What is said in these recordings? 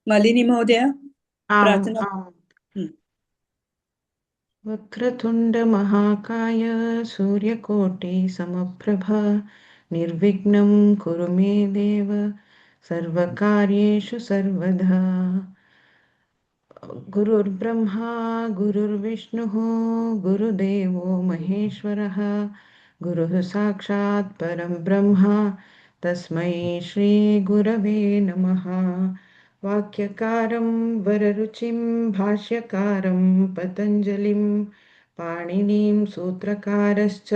मालिनी महोदय, आम् प्रार्थना। आम् वक्रतुण्डमहाकाय सूर्यकोटि समप्रभा निर्विघ्नं कुरु मे देव सर्वकार्येषु सर्वदा। गुरुर्ब्रह्मा गुरुर्विष्णुः गुरुदेवो महेश्वरः गुरुः साक्षात् परं ब्रह्म तस्मै श्रीगुरवे नमः। वाक्यकारं वररुचिं भाष्यकारं पतञ्जलिं पाणिनीं सूत्रकारश्च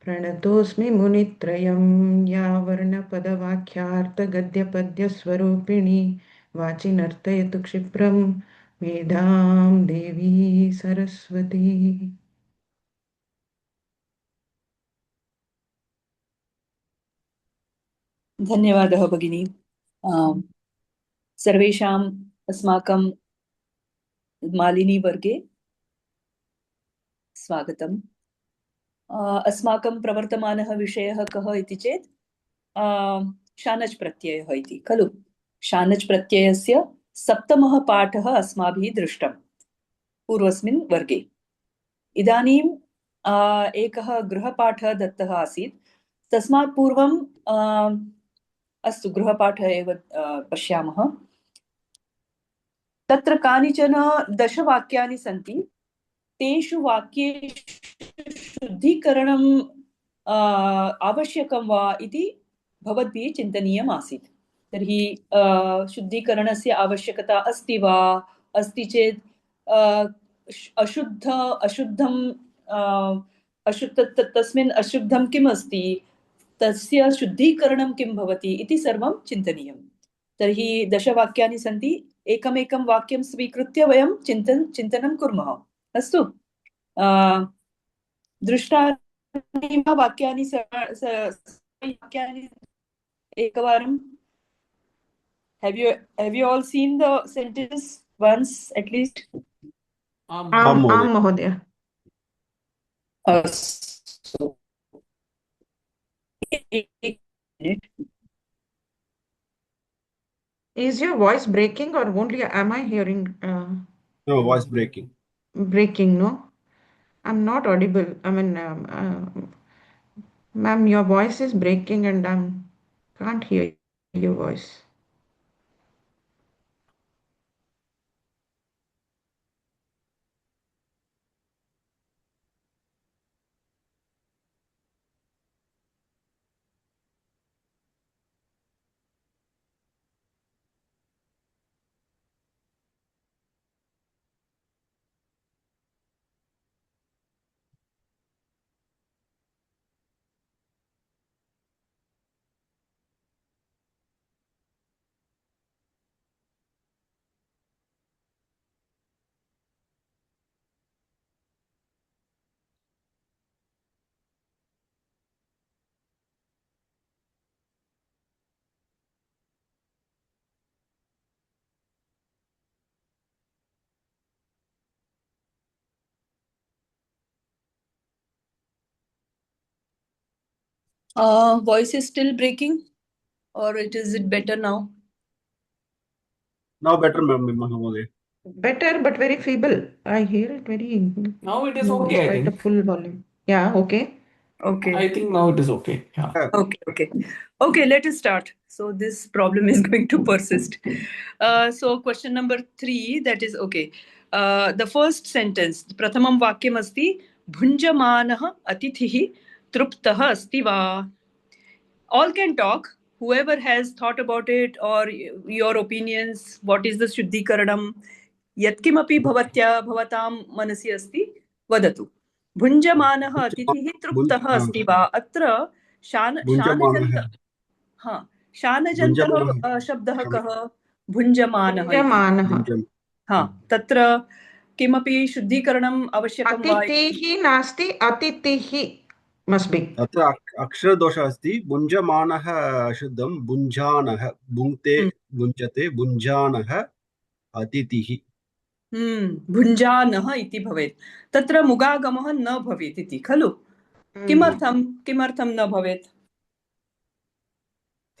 प्रणतोऽस्मि मुनित्रयं। या वर्णपदवाक्यार्थगद्यपद्यस्वरूपिणी वाचि नर्तयतु क्षिप्रं मेधां देवी सरस्वती। धन्यवादः भगिनी। सर्वेषाम् अस्माकं मालिनी वर्गे स्वागतम्। अस्माकं प्रवर्तमानः विषयः कः इति चेत् शानच् प्रत्ययः इति खलु। शानच् प्रत्ययस्य सप्तमः पाठः अस्माभिः दृष्टम् पूर्वस्मिन् वर्गे। इदानीं एकः गृहपाठः दत्तः आसीत्। तस्मात् पूर्वं अस्तु, गृहपाठः एव पश्यामः। तत्र कानिचन दशवाक्यानि सन्ति। तेषु वाक्येषु शुद्धीकरणं आवश्यकं वा इति भवद्भिः चिन्तनीयम् आसीत्। तर्हि शुद्धीकरणस्य आवश्यकता अस्ति वा? अस्ति चेत् अशुद्धं तस्मिन् अशुद्धं किम् अस्ति, तस्य शुद्धीकरणं किं भवति इति सर्वं चिन्तनीयं। तर्हि दशवाक्यानि सन्ति। एकमेकं वाक्यं स्वीकृत्य वयं चिन्तनं कुर्मः। अस्तु। दृष्टानि वा वाक्यानि वाक्यानि एकवारं। have you all seen the sentence once at least? आम् आम् महोदय। आम् महोदय। अस्तु। एक minute. Is your voice breaking or only am I hearing No, voice breaking. breaking? No, I'm not audible. I mean, ma'am, your voice is breaking and can't hear your voice. Voice is still breaking, or is it better now? Now better, Mahoday. Better, but very feeble. I hear it very Now it is okay, I despite the think. full volume. Yeah, okay. Okay. I think now it is okay. Yeah. Okay, let us start. So this problem is going to persist. So question number 3, that is okay. The first sentence, Prathamam Vakyam asti, Bhunjamanah Atithihi Truptah asti va. All can talk. Whoever has thought about it, or your opinions, what is the Shuddhikaranam, Yatkimapi Bhavatya Bhavatam Manasi asti, Vadatu. भुञ्जमानः अतिथिः तृप्तः अस्ति वा? अत्र शानजन्त, हाँ, शानजन्तः शब्दः कः? भुञ्जमानः इति। भुञ्जमानः। हाँ, तत्र किमपि शुद्धीकरणम् आवश्यकं वा? अतिथिः नास्ति, अतिथिः must be. अत्र अक्षरदोषः अस्ति। भुञ्जमानः शुद्धं, भुञ्जानः भुङ्क्ते भुञ्जते, भुञ्जानः अतिथिः। भुञ्जानः इति भवेत्। तत्र मुगागमः न भवेत् इति खलु। किमर्थं न भवेत्?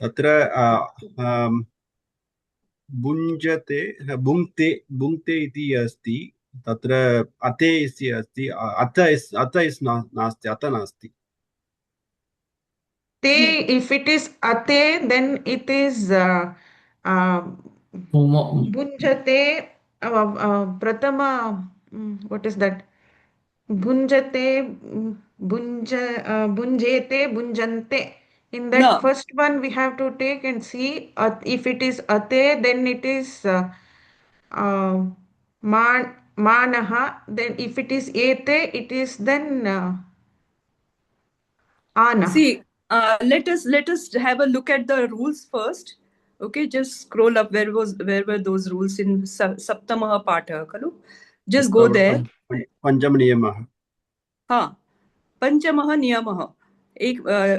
तत्र भुञ्जते भुङ्क्ते इति अस्ति तत्र अते इति अस्ति अत इस् नास्ति अत नास्ति Te, if it is ate, then it is Bunjate, Pratama, what is that? Bunjate, Bunjete, Bunjante. In that No. first one, we have to take and see if it is ate, then it is manaha. Then if it is ete, it is then ana. See, let us have a look at the rules first. Okay, just scroll up. Where were those rules in Saptamaha Patha? Kalu? Just go there. पञ्चमनियमः हाँ, पञ्चमः नियमः एक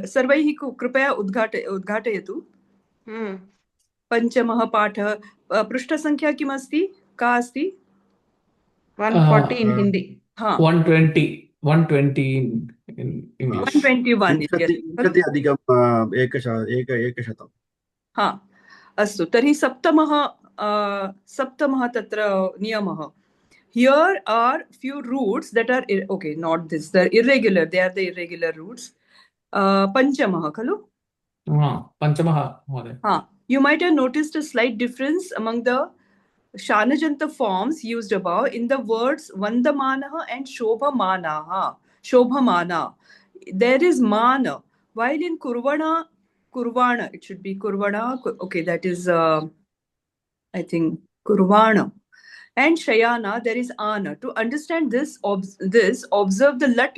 सर्वैः कृपया उद्घाटयतु पञ्चमः पाठः पृष्ठसङ्ख्या किम् अस्ति का अस्ति 140 in Hindi. हाँ 120 in English. 121 विंशति अधिकं एकशतं हाँ अस्तु तर्हि सप्तमः तत्र नियमः. Here are few roots that are okay, not this, they're irregular. They are the irregular roots. Panchamah, khalu? Panchamaha, Mahoday. You might have noticed a slight difference among the Shanajanta forms used above in the words Vandamanaha and Shobhamanaha. Shobhamana. There is mana. While in Kurvana, it should be Kurvana. Okay, that is, I think, Kurvana. And Shayana, there is ana. To understand this, observe the lat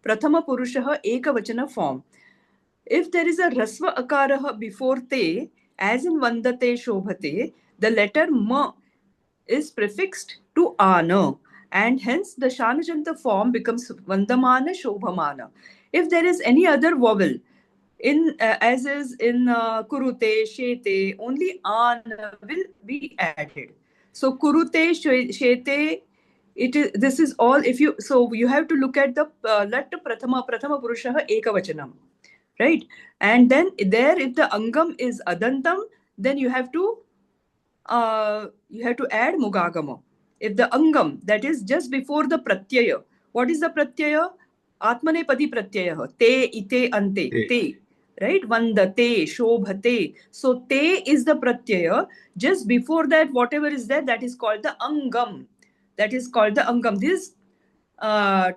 prathama purushaha ekavachana form. If there is a rasva akaraha before te, as in vandate shobhate, the letter ma is prefixed to ana, and hence the Shanajanta form becomes vandamana shobhamana. If there is any other vowel, as is in kurute, shete, only ana will be added. So kurute, shete, this is all. So you have to look at the lat prathama purushaha ekavachanam, right? And then there, if the angam is adantam, then you have to add mugagama. If the angam, that is just before the pratyaya, what is the pratyaya? Atmanepadi pratyaya. Te, ite, ante. Te. Right? Vandate, shobhate. So te is the pratyaya. Just before that, whatever is there, that is called the angam. These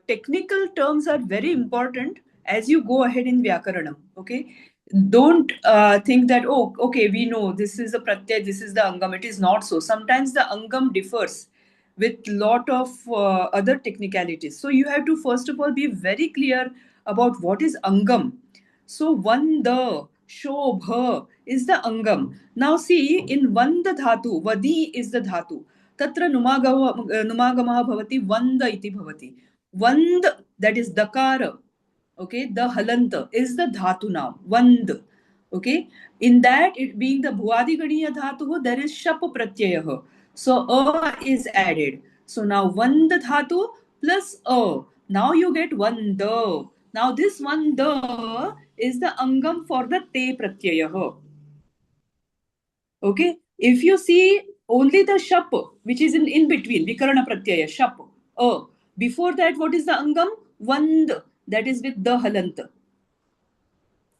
technical terms are very important as you go ahead in Vyakaranam. Okay? Don't think that, oh, okay, we know this is the pratyaya, this is the angam. It is not so. Sometimes the angam differs with lot of other technicalities. So you have to first of all be very clear about what is angam. So vanda, shobha is the angam. Now see, in vanda dhatu, vadi is the dhatu. Tatra numagamaha bhavati, vanda iti bhavati. Vand, that is dakara. Okay, the halanta is the dhatu now, vand. Okay, in that, it being the bhuadiganiya dhatu, there is shap pratyaya. So a is added. So now vand dhatu plus a. Now you get vanda. Now this vanda is the angam for the te pratyaya. Okay, if you see only the shap, which is in between, vikarana pratyaya, shap, a. Before that, what is the angam? Vand. That is with the halanta.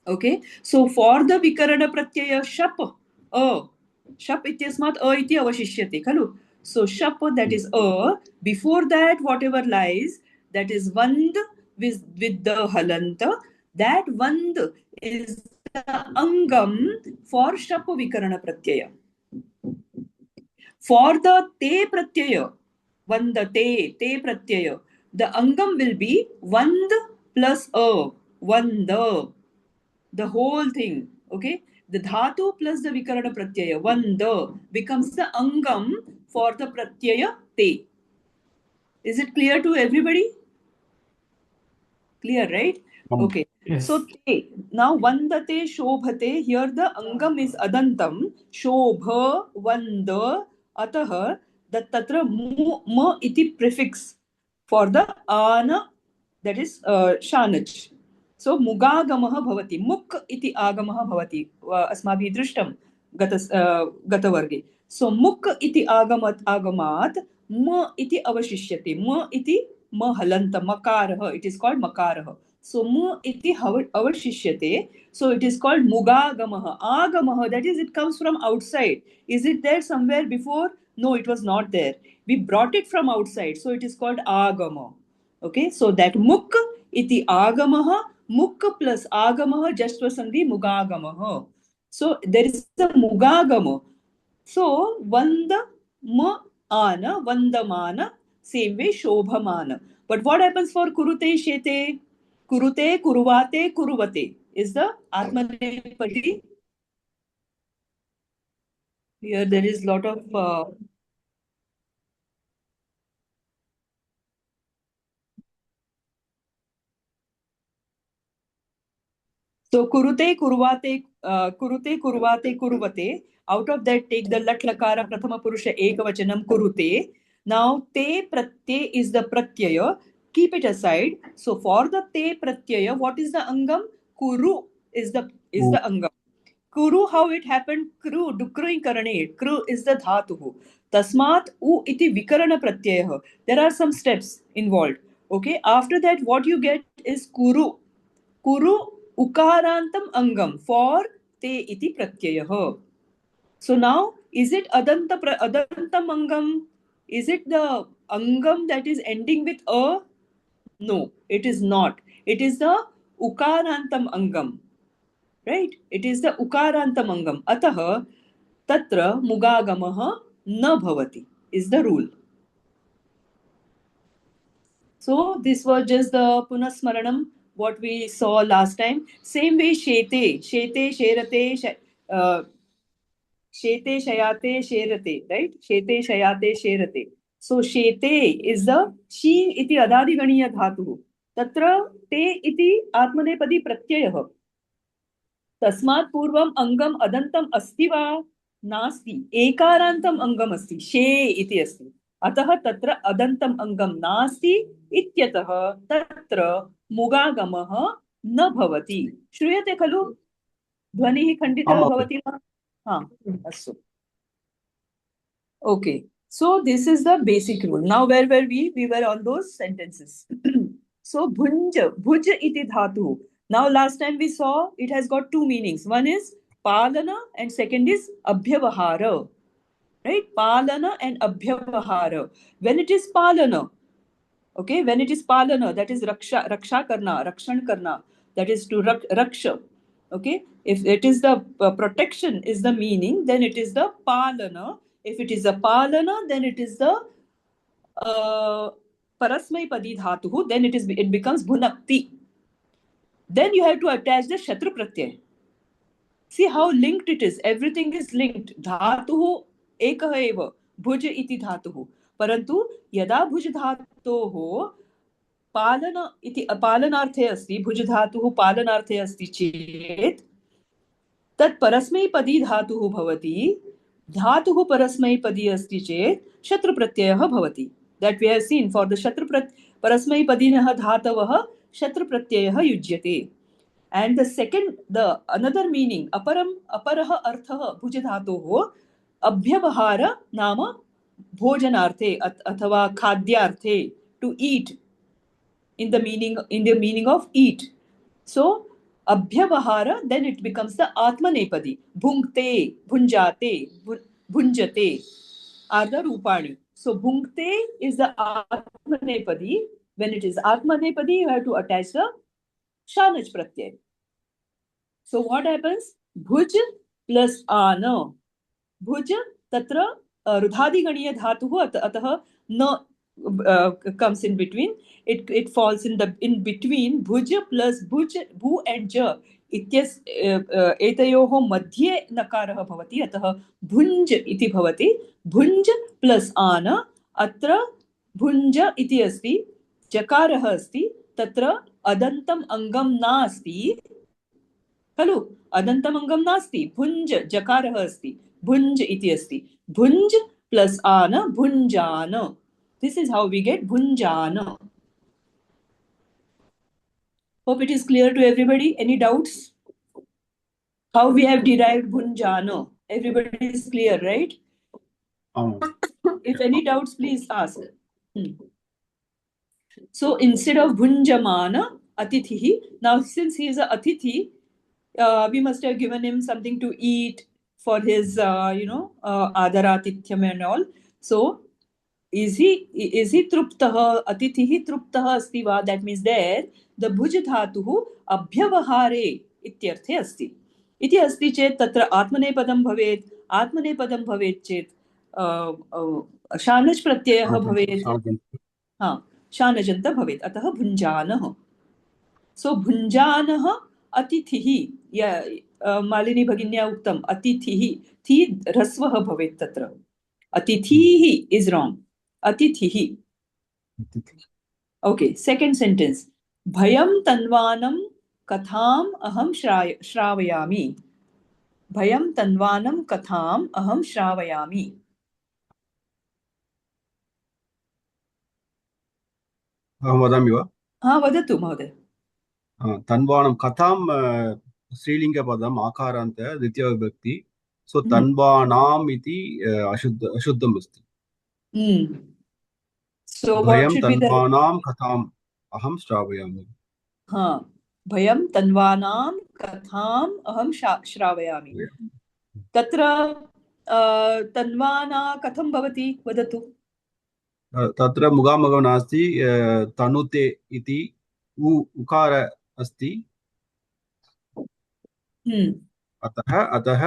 Okay, so for the vikarana pratyaya shap, shap ityasmat iti avashishyate, khalu. So shap, that is a. Before that, whatever lies, that is vand with the halanta. That vand is the angam for shap vikarana pratyaya. For the te pratyaya, vanda te pratyaya, the angam will be vand plus a, vanda, the whole thing. Okay, the dhatu plus the vikarana pratyaya, vanda, becomes the angam for the pratyaya te. Is it clear to everybody? Clear, right? Okay. Yes. So te, now vandate shobhate, here the angam is adantam, shobha, vanda, ataha, that tatra ma iti prefix for the ana, that is shanaj. So mugagamaha bhavati, muk iti agamaha bhavati, asmabhi drishtam gatavarge. So muk iti agamat ma iti avashishyate. Ma iti ma halanta makarah. It is called makarah. So ma iti avashishyate. So it is called mugagamah. Agamah, that is, it comes from outside. Is it there somewhere before? No, it was not there. We brought it from outside. So it is called agama. Okay, so that muk iti agamah, muk plus agamah just for sandhi mugagamah. So there is a mugagama. So vanda ma ana, vandamana, same way shobhamana. But what happens for kurute shete? Kurute, kuruvate, kuruvate is the atmanepadi. Here there is lot of so kurute, kurvate, kurvate. Out of that, take the lat lakara prathama purusha ekavachanam kurute. Now te pratyay is the pratyaya. Keep it aside. So for the te pratyaya, what is the angam? Kuru is the angam. Kuru, how it happened? Kru, dukrui karane. Kru is the dhatuhu. Tasmat u iti vikarana pratyaya. There are some steps involved. Okay. After that, what you get is kuru. Kuru ukarantam angam for te iti pratyayah. So now, is it adantam angam? Is it the angam that is ending with a? No, it is not. It is the ukarantam angam. Right? It is the ukarantam angam. Atah tatra mugagamah na bhavati is the rule. So this was just the punasmaranam, what we saw last time. Same way shete, sherate, shete, shayate, sherate, right? Shete, shayate, sherate. So shete is the she iti adadi ganiya dhatu. Tatra te iti atmanepadi pratyayah. तस्मात् पूर्वम अंगम अदंतम अस्ति वा नास्ति एकारांतम अंगम अस्ति शे इति अस्ति अतः तत्र अदंतम अंगम नास्ति इत्यतः तत्र मुगागमः न भवति श्रूयते खलु ध्वनिः खण्डितः भवति वा हा अस्तु okay so this is the basic rule now where were we were on those sentences so bhuj iti dhatu. Now, last time we saw it has got two meanings. One is palana and second is abhyavahara. Right? Palana and abhyavahara. When it is palana, okay, when it is palana, that is raksha karna, rakshan karna, that is to raksha. Okay, if it is the protection is the meaning, then it is the palana. If it is a palana, then it is the parasmai padi dhatuhu, then it becomes bhunakti. Then you have to attach the shatru pratyay. See how linked it is. Everything is linked. Dhatuhu ekah eva. Bhuj iti dhatuhu. Parantu yada bhuj dhatoho palana iti palanarthe asti. Bhuj dhatuhu palanarthe asti chet. Tat parasmai padi dhatuhu bhavati. Dhatuhu parasmai padi asti chet. Shatru pratyayah bhavati. That we have seen for the shatru parasmai padinah dhatavah shatru pratyayah yujyate. And the second, the another meaning, aparah arthah bhujadhatoh abhyavahara nama bhojanarthe athava khadyarthe to eat in the meaning of eat. So abhyavahara, then it becomes the atmanepadi. Bhunkte, bhunjate, bhunjate are the rupani. So bhunkte is the atmanepadi. When it is atmanepadi, you have to attach the shanaj pratyay. So what happens? Bhuj plus ana. Bhuj tatra rudhadi ganiya dhatuhu atah na comes in between. It falls in between bhuj plus bhu and ja. Ityas etayoho madhye nakarah bhavati atah bhunj iti bhavati. Bhunj plus ana atra bhunja iti asti. Jakarah asti. Tatra adantam angam na asti. खलु अदन्तमङ्गं नास्ति भुञ्ज जकारः अस्ति भुञ्ज इति अस्ति भुञ्ज plus आन भुञ्जान this is how we get भुञ्जान hope it is clear to everybody any doubts how we have derived भुञ्जान everybody is clear right If any doubts, please ask. So instead of bhunjamana atithihi, now since he is a atithi, we must have given him something to eat for his, adaratithyam and all. So is he truptah, atithihi truptah asti va? That means there the bhuj dhatuhu abhyavahare ityarthe asti. Iti asti chet tatra atmanepadam bhavet, atmanepadam bhavet chet shanaj pratyayah bhavet. हाँ, शानजन्त भवेत्, अतः भुञ्जानः. सो भुञ्जानः अतिथिः, मालिनी भगिन्या उक्तम्, अतिथिः, थी ह्रस्वः भवेत् तत्र. अतिथिः is wrong. अतिथिः. Okay, second sentence. भयं तन्वानं कथाम् अहं श्रावयामि. भयं तन्वानं कथाम् अहं श्रावयामि. अहं वदामि वा? हाँ, वदतु महोदय. तन्वानं कथां स्त्रीलिङ्गपदम् आकारान्त द्वितीयविभक्ति. सो तन्वानाम् इति अशुद्धम् अस्ति. So भयं तन्वानां कथाम् अहं श्रावयामि. भयं तन्वानां कथाम् अहं श्रावयामि. तत्र तन्वाना कथं भवति वदतु. तत्र मुगामुगं नास्ति. तनुते इति उकार अस्ति. अतः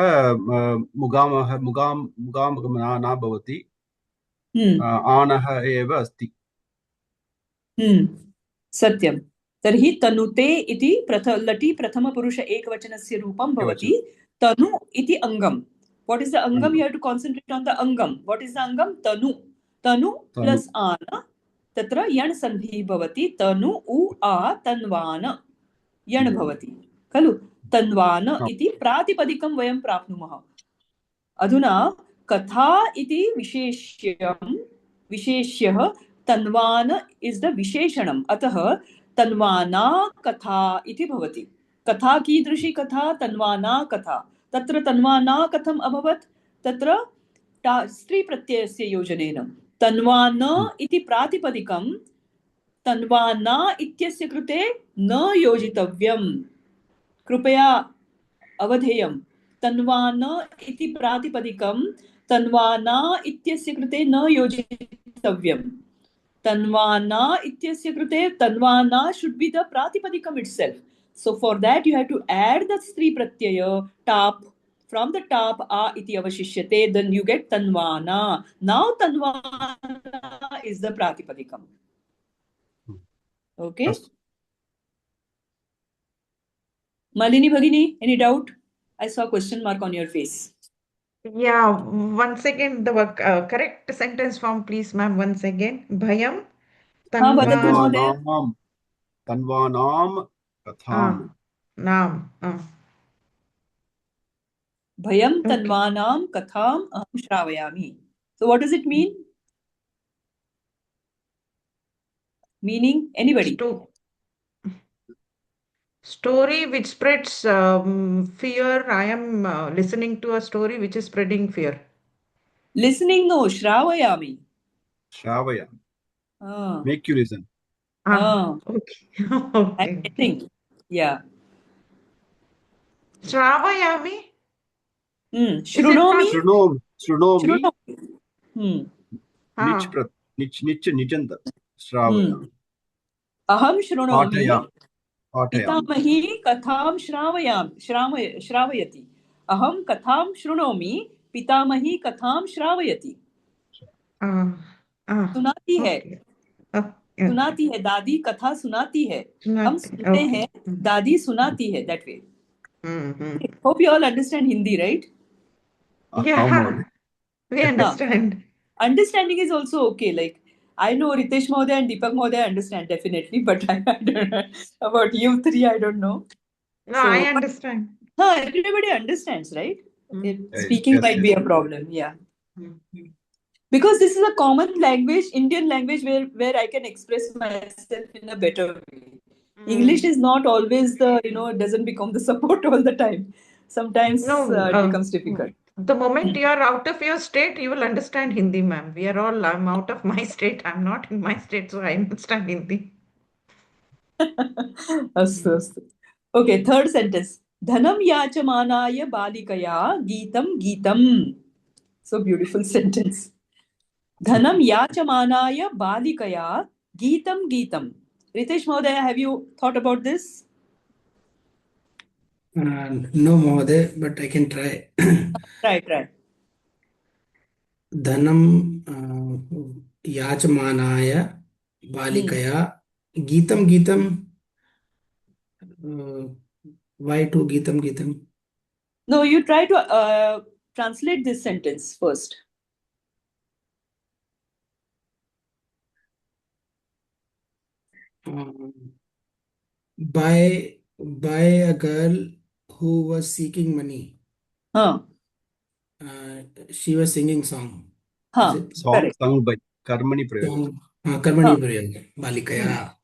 मुगामुगं न भवति. आणः एव अस्ति. सत्यं. तर्हि तनुते इति लटि प्रथमपुरुष एकवचनस्य रूपं भवति. तनु इति अङ्गम्. What is the angam? You have to concentrate on the angam. What is the angam? Tanu plus ana. Tatra yan sandhi bhavati. Tanu u a tanvana. Yan bhavati. Kalu? Tanvana iti pratipadikam vayam prapnumah. Adhuna katha iti visheshyah. Tanvana is the visheshanam. Atah tanvana katha iti bhavati. Katha कीदृशी कथा? तन्वाना कथा. तत्र तन्वाना कथम अभवत्? तत्र स्त्री प्रत्ययस्य योजनेन. तन्वाना इति प्रातिपदिकं तन्वाना इत्यस्य कृते न योजितव्यं. कृपया अवधेयं. तन्वाना इति प्रातिपदिकं तन्वाना इत्यस्य कृते न योजितव्यं. Tanvana ityasya krute, tanvana should be the pratipadikam itself. So for that you have to add the stri pratyaya tap. From the top a iti avashishyate, then you get tanvana. Now tanvana is the pratipadikam. Okay. Malini Bhagini, any doubt? I saw a question mark on your face. Yeah, once again, the correct sentence form, please, ma'am. Once again, bhayam tanvanam katham. Naam. Bhayam tanvanam katham aham shravayami. So what does it mean? Meaning, anybody? Story which spreads fear. I am listening to a story which is spreading fear. Listening, no, shravayami. Shravayami. Make you listen. Okay. I'm listening. Yeah. Shravayami. Shrunomi. Nijanta. Shravayami. Aham shrunomi. Pitamahi katham shravayati. Aham katham shrunomi. Pitamahi katham shravayati. सुनाती है. सुनाती है. दादी कथा सुनाती है. हम सुनते हैं. दादी सुनाती है. That way. Hope you all understand Hindi, right? Yeah, we understand. Understanding is also okay. Like, I know Ritesh Mahodaya and Deepak Mahodaya understand definitely, but I don't know about you three, I don't know. No, so, I understand. Everybody understands, right? Speaking might be a problem, yeah. Because this is a common language, Indian language, where I can express myself in a better way. English is not always the, doesn't become the support all the time. Sometimes it becomes difficult. The moment you are out of your state, you will understand Hindi, ma'am. I'm out of my state. I'm not in my state, so I understand Hindi. अस्तु अस्तु. Okay, third sentence. Dhanam yachamanaya balikaya geetam geetam. So beautiful sentence. Dhanam yachamanaya balikaya geetam geetam. Ritesh Mahodaya, have you thought about this? No, Mahoday, but I can try. Try. Dhanam yachmanaya balikaya geetam geetam. Why to geetam geetam? No, you try to translate this sentence first. By a girl who was seeking money. She was singing song. Is it? Song Correct. sung by Karmani Prayoga. Song, Karmani Prayoga, balikaya.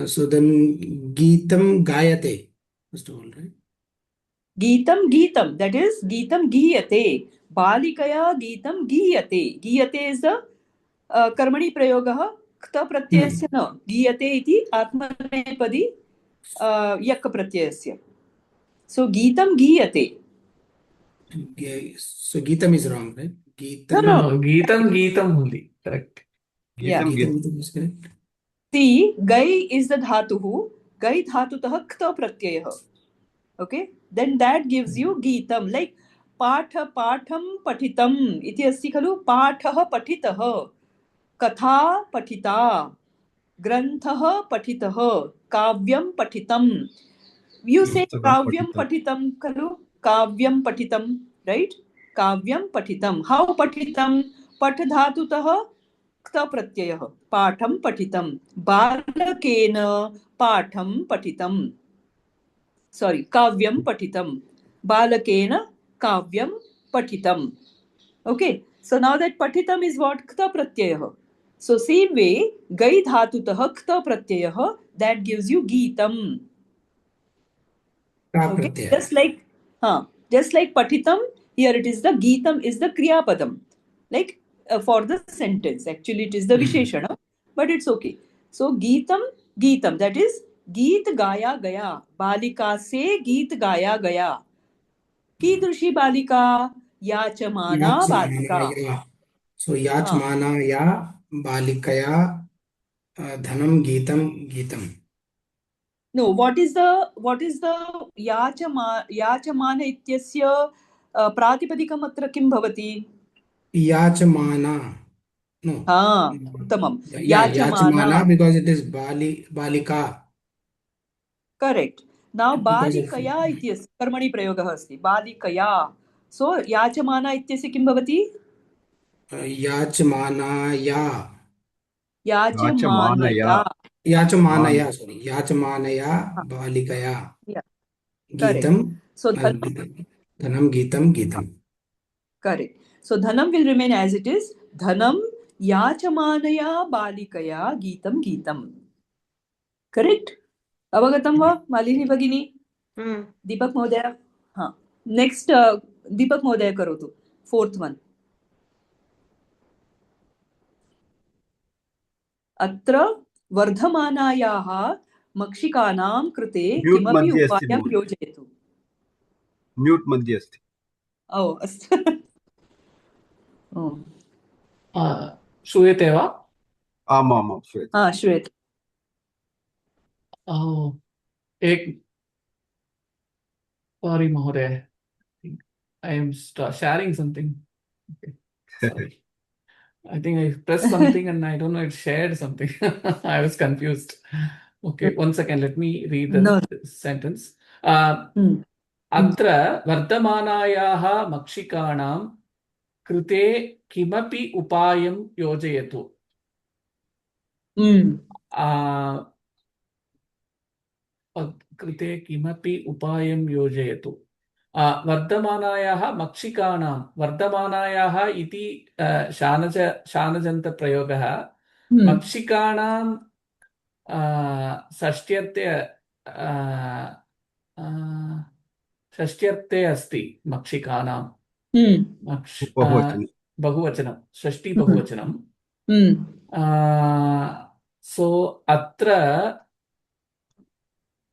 So then geetam gayate, first of all, right? Geetam geetam, that is geetam giyate. Balikaya geetam giyate. Giyate is the karmani prayogah kta pratyayasya na. Giyate iti atmanepadi yak pratyayasya. So geetam giyate. So geetam is wrong, right? Geetam. No, Geetam only. Correct. Yeah. Geetam is correct. See, gai is the dhatuhu. Gai dhatutah kta pratyayah. Okay, then that gives you geetam, like patham pathitam iti asti khalu. Pathah pathitah, katha pathita, granthah pathitah, kavyam pathitam. You say kavyam pathitam khalu. Kavyam pathitam, right? Kavyam pathitam. How pathitam? Path dhatutah kta pratyayah. Patham pathitam. Balakena patham patitam. Sorry, kavyam patitam. Balakena kavyam patitam. Okay, so now that patitam is what? Kta pratyayah. So same way, gai dhatutah kta pratyayah, that gives you geetam. Okay, just like patitam, here it is the geetam is the kriya padam. Like for the sentence, actually it is the visheshana, but it's okay. So geetam, that is गीत गाया गया. बालिका से गीत गाया गया. कीदृशी बालिका? याचमाना बालिका. So yachmana ya balikaya dhanam geetam. No, what is the याचमान इत्यस्य प्रातिपदिकम् अत्र किं भवति? Yachmana. No. उत्तमं. Yachmana because it is balika. Correct. Now बालिकया इत्यस्य कर्मणि प्रयोगः अस्ति. बालिकया. So याचमाना इत्यस्य किं भवति? Yachmanaya. Yachamanaya balikaya. Yeah. Geetam. So Dhanam geetam. Correct. So dhanam will remain as it is. Dhanam yachamanaya balikaya geetam. Correct? Avagatam va Malini Bhagini? Deepak Mahodaya? Next, Deepak Mahodaya karotu. Fourth one. Atra vardhamanayaha makshikaनां कृते किमपि उपायं योजयतु. Mute मध्ये अस्ति. Oh, अस्तु. श्रूयते वा? आमां श्रूयते. श्रूयते. Sorry, Mahodaya. I am sharing something. Okay. Sorry. I think I pressed something and I don't know, it shared something. I was confused. Okay, one second. Let me read the sentence. Atra vardhamanayaha makshikaanaam krute kimapi upayam yojayatu. कृते किमपि उपायं योजयतु. वर्धमानायाः मक्षिकाणां वर्धमानायाः इति शानजन्तप्रयोगः. मक्षिकाणां षष्ट्यर्थे षष्ट्यर्थे अस्ति मक्षिकाणां बहुवचनं बहुवचनं षष्ठी बहुवचनं सो अत्र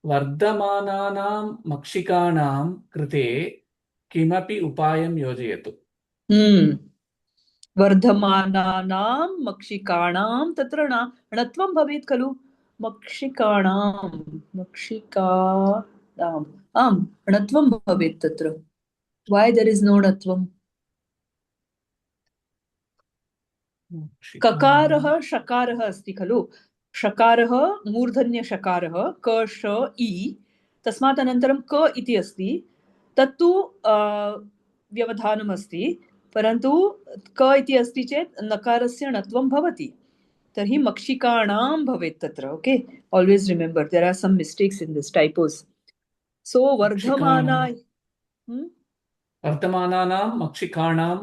वर्धमानानां मक्षिकाणां कृते किमपि उपायं योजयतु। वर्धमानानां मक्षिकाणां तत्र णत्वं भवेत् खलु मक्षिकाणाम् आम् णत्वं भवेत् तत्र why there is no णत्वम् ककारः षकारः अस्ति खलु षकारः मूर्धन्यषकारः क ष इ तस्मात् अनन्तरं क इति अस्ति तत्तु व्यवधानम् अस्ति परन्तु क इति अस्ति चेत् नकारस्य णत्वं भवति तर्हि मक्षिकाणां भवेत् तत्र okay always remember there are some mistakes in this typos so वर्धमानानां मक्षिकाणां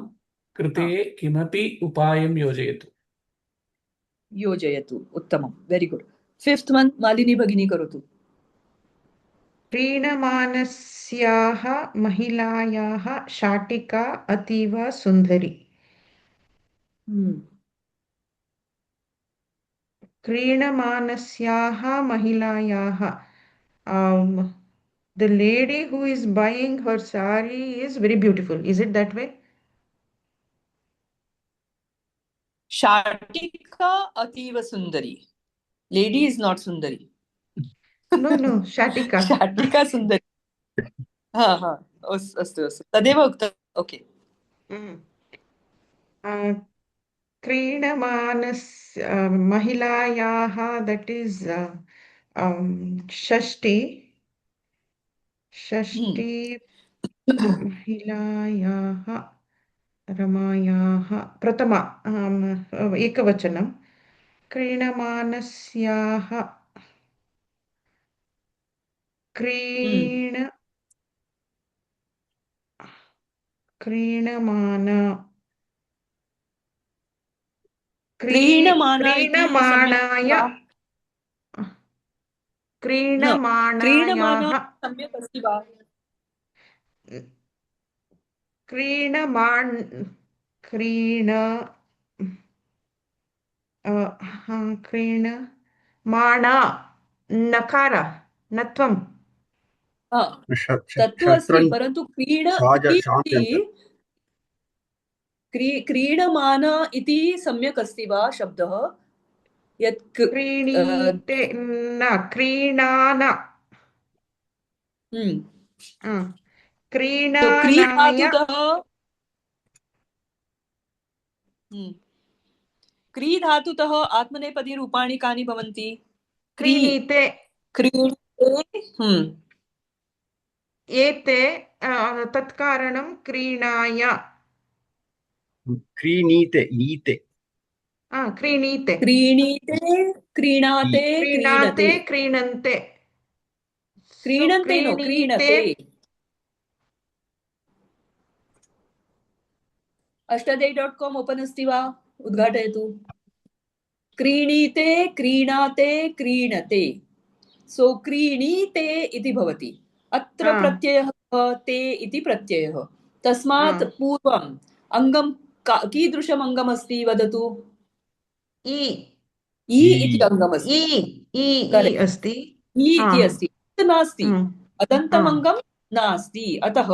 कृते किमपि उपायं योजयतु उत्तमं वेरी गुड फिफ्थ वन मालिनी भगिनी करोतु क्रीडमानस्याः महिलायाः शाटिका अतीव सुन्दरी क्रीडमानस्याः महिलायाः the lady who is buying her sari is very beautiful. Is it that way? शाटिका अतीव सुन्दरी lady is not sundari No, shatika. शाटिका सुन्दरी अस्तु अस्तु तदेव उक्तम् ओके क्रीडमानस्य महिलायाः that is षष्ठी महिलायाः रमायाः प्रथमा एकवचनं क्रीडमानस्याः क्रीडमाणायाः सम्यक् अस्ति वा क्रीडमाण नकार नत्वं तत्तु अस्ति परन्तु क्रीडमान इति सम्यक् अस्ति वा शब्दः यत् क्रीणीते न क्रीणान क्री धातुतः आत्मनेपदी रूपाणि कानि भवन्ति क्रीणीते एते तत्कारणं क्रीणाय क्रीणीते नीते क्रीणीते क्रीणाते क्रीणन्ते क्रीणते अष्टाध्यायी.com ओपन अस्ति वा उद्घाटयतु क्रीणीते क्रीणाते क्रीणते सो क्रीणीते इति भवति अत्र प्रत्ययः ते इति प्रत्ययः तस्मात् पूर्वम् अङ्गं कीदृशम् अङ्गम् अस्ति वदतु इ इति अङ्गमस्ति इ इति अस्ति नास्ति अदन्तम् अङ्गं नास्ति अतः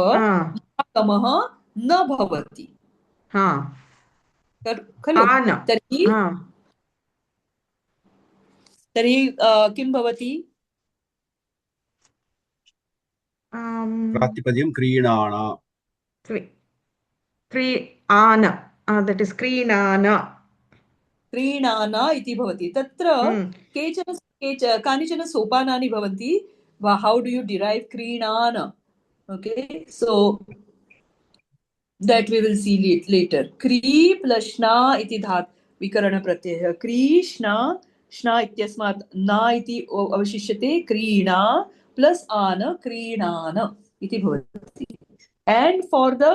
आगमः न भवति खलु तर्हि किं भवति प्रातिपदिकं क्रीणान that is क्रीणान इति भवति तत्र कानिचन सोपानानि भवन्ति how do you derive क्रीणान okay so that we will see later क्री plus श्ना इति धात् विकरण प्रत्ययः क्रीष्णा श्ना इत्यस्मात् न इति अवशिष्यते क्रीणा plus आन क्रीणान इति भवति and for the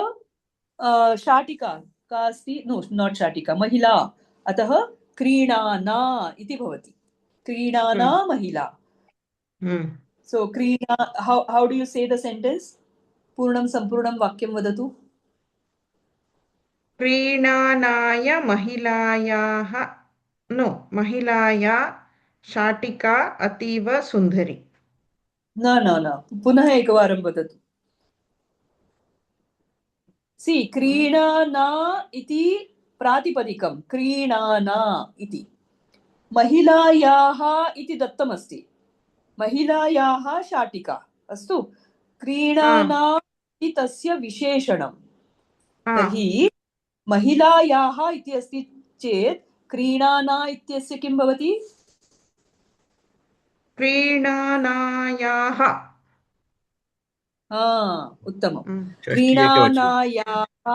शाटिका का अस्ति no not शाटिका महिला अतः क्रीणाना इति भवति क्रीणाना महिला so क्रीणा how do you say the sentence पूर्णं सम्पूर्णं वाक्यं वदतु। क्रीणानाय महिलाया शाटिका अतीव सुन्दरी। न न न, पुनः एकवारं वदतु। क्रीणाना इति प्रातिपदिकं, क्रीणाना इति महिलायाः इति दत्तमस्ति, महिलायाः शाटिका, अस्तु। क्रीणाना इति तस्य विशेषणं, तर्हि महिलायाः इति अस्ति चेत् क्रीणाना इत्यस्य किं भवति? क्रीणानायाः। उत्तमं। षष्ठी एकवचनं। क्रीणानायाः,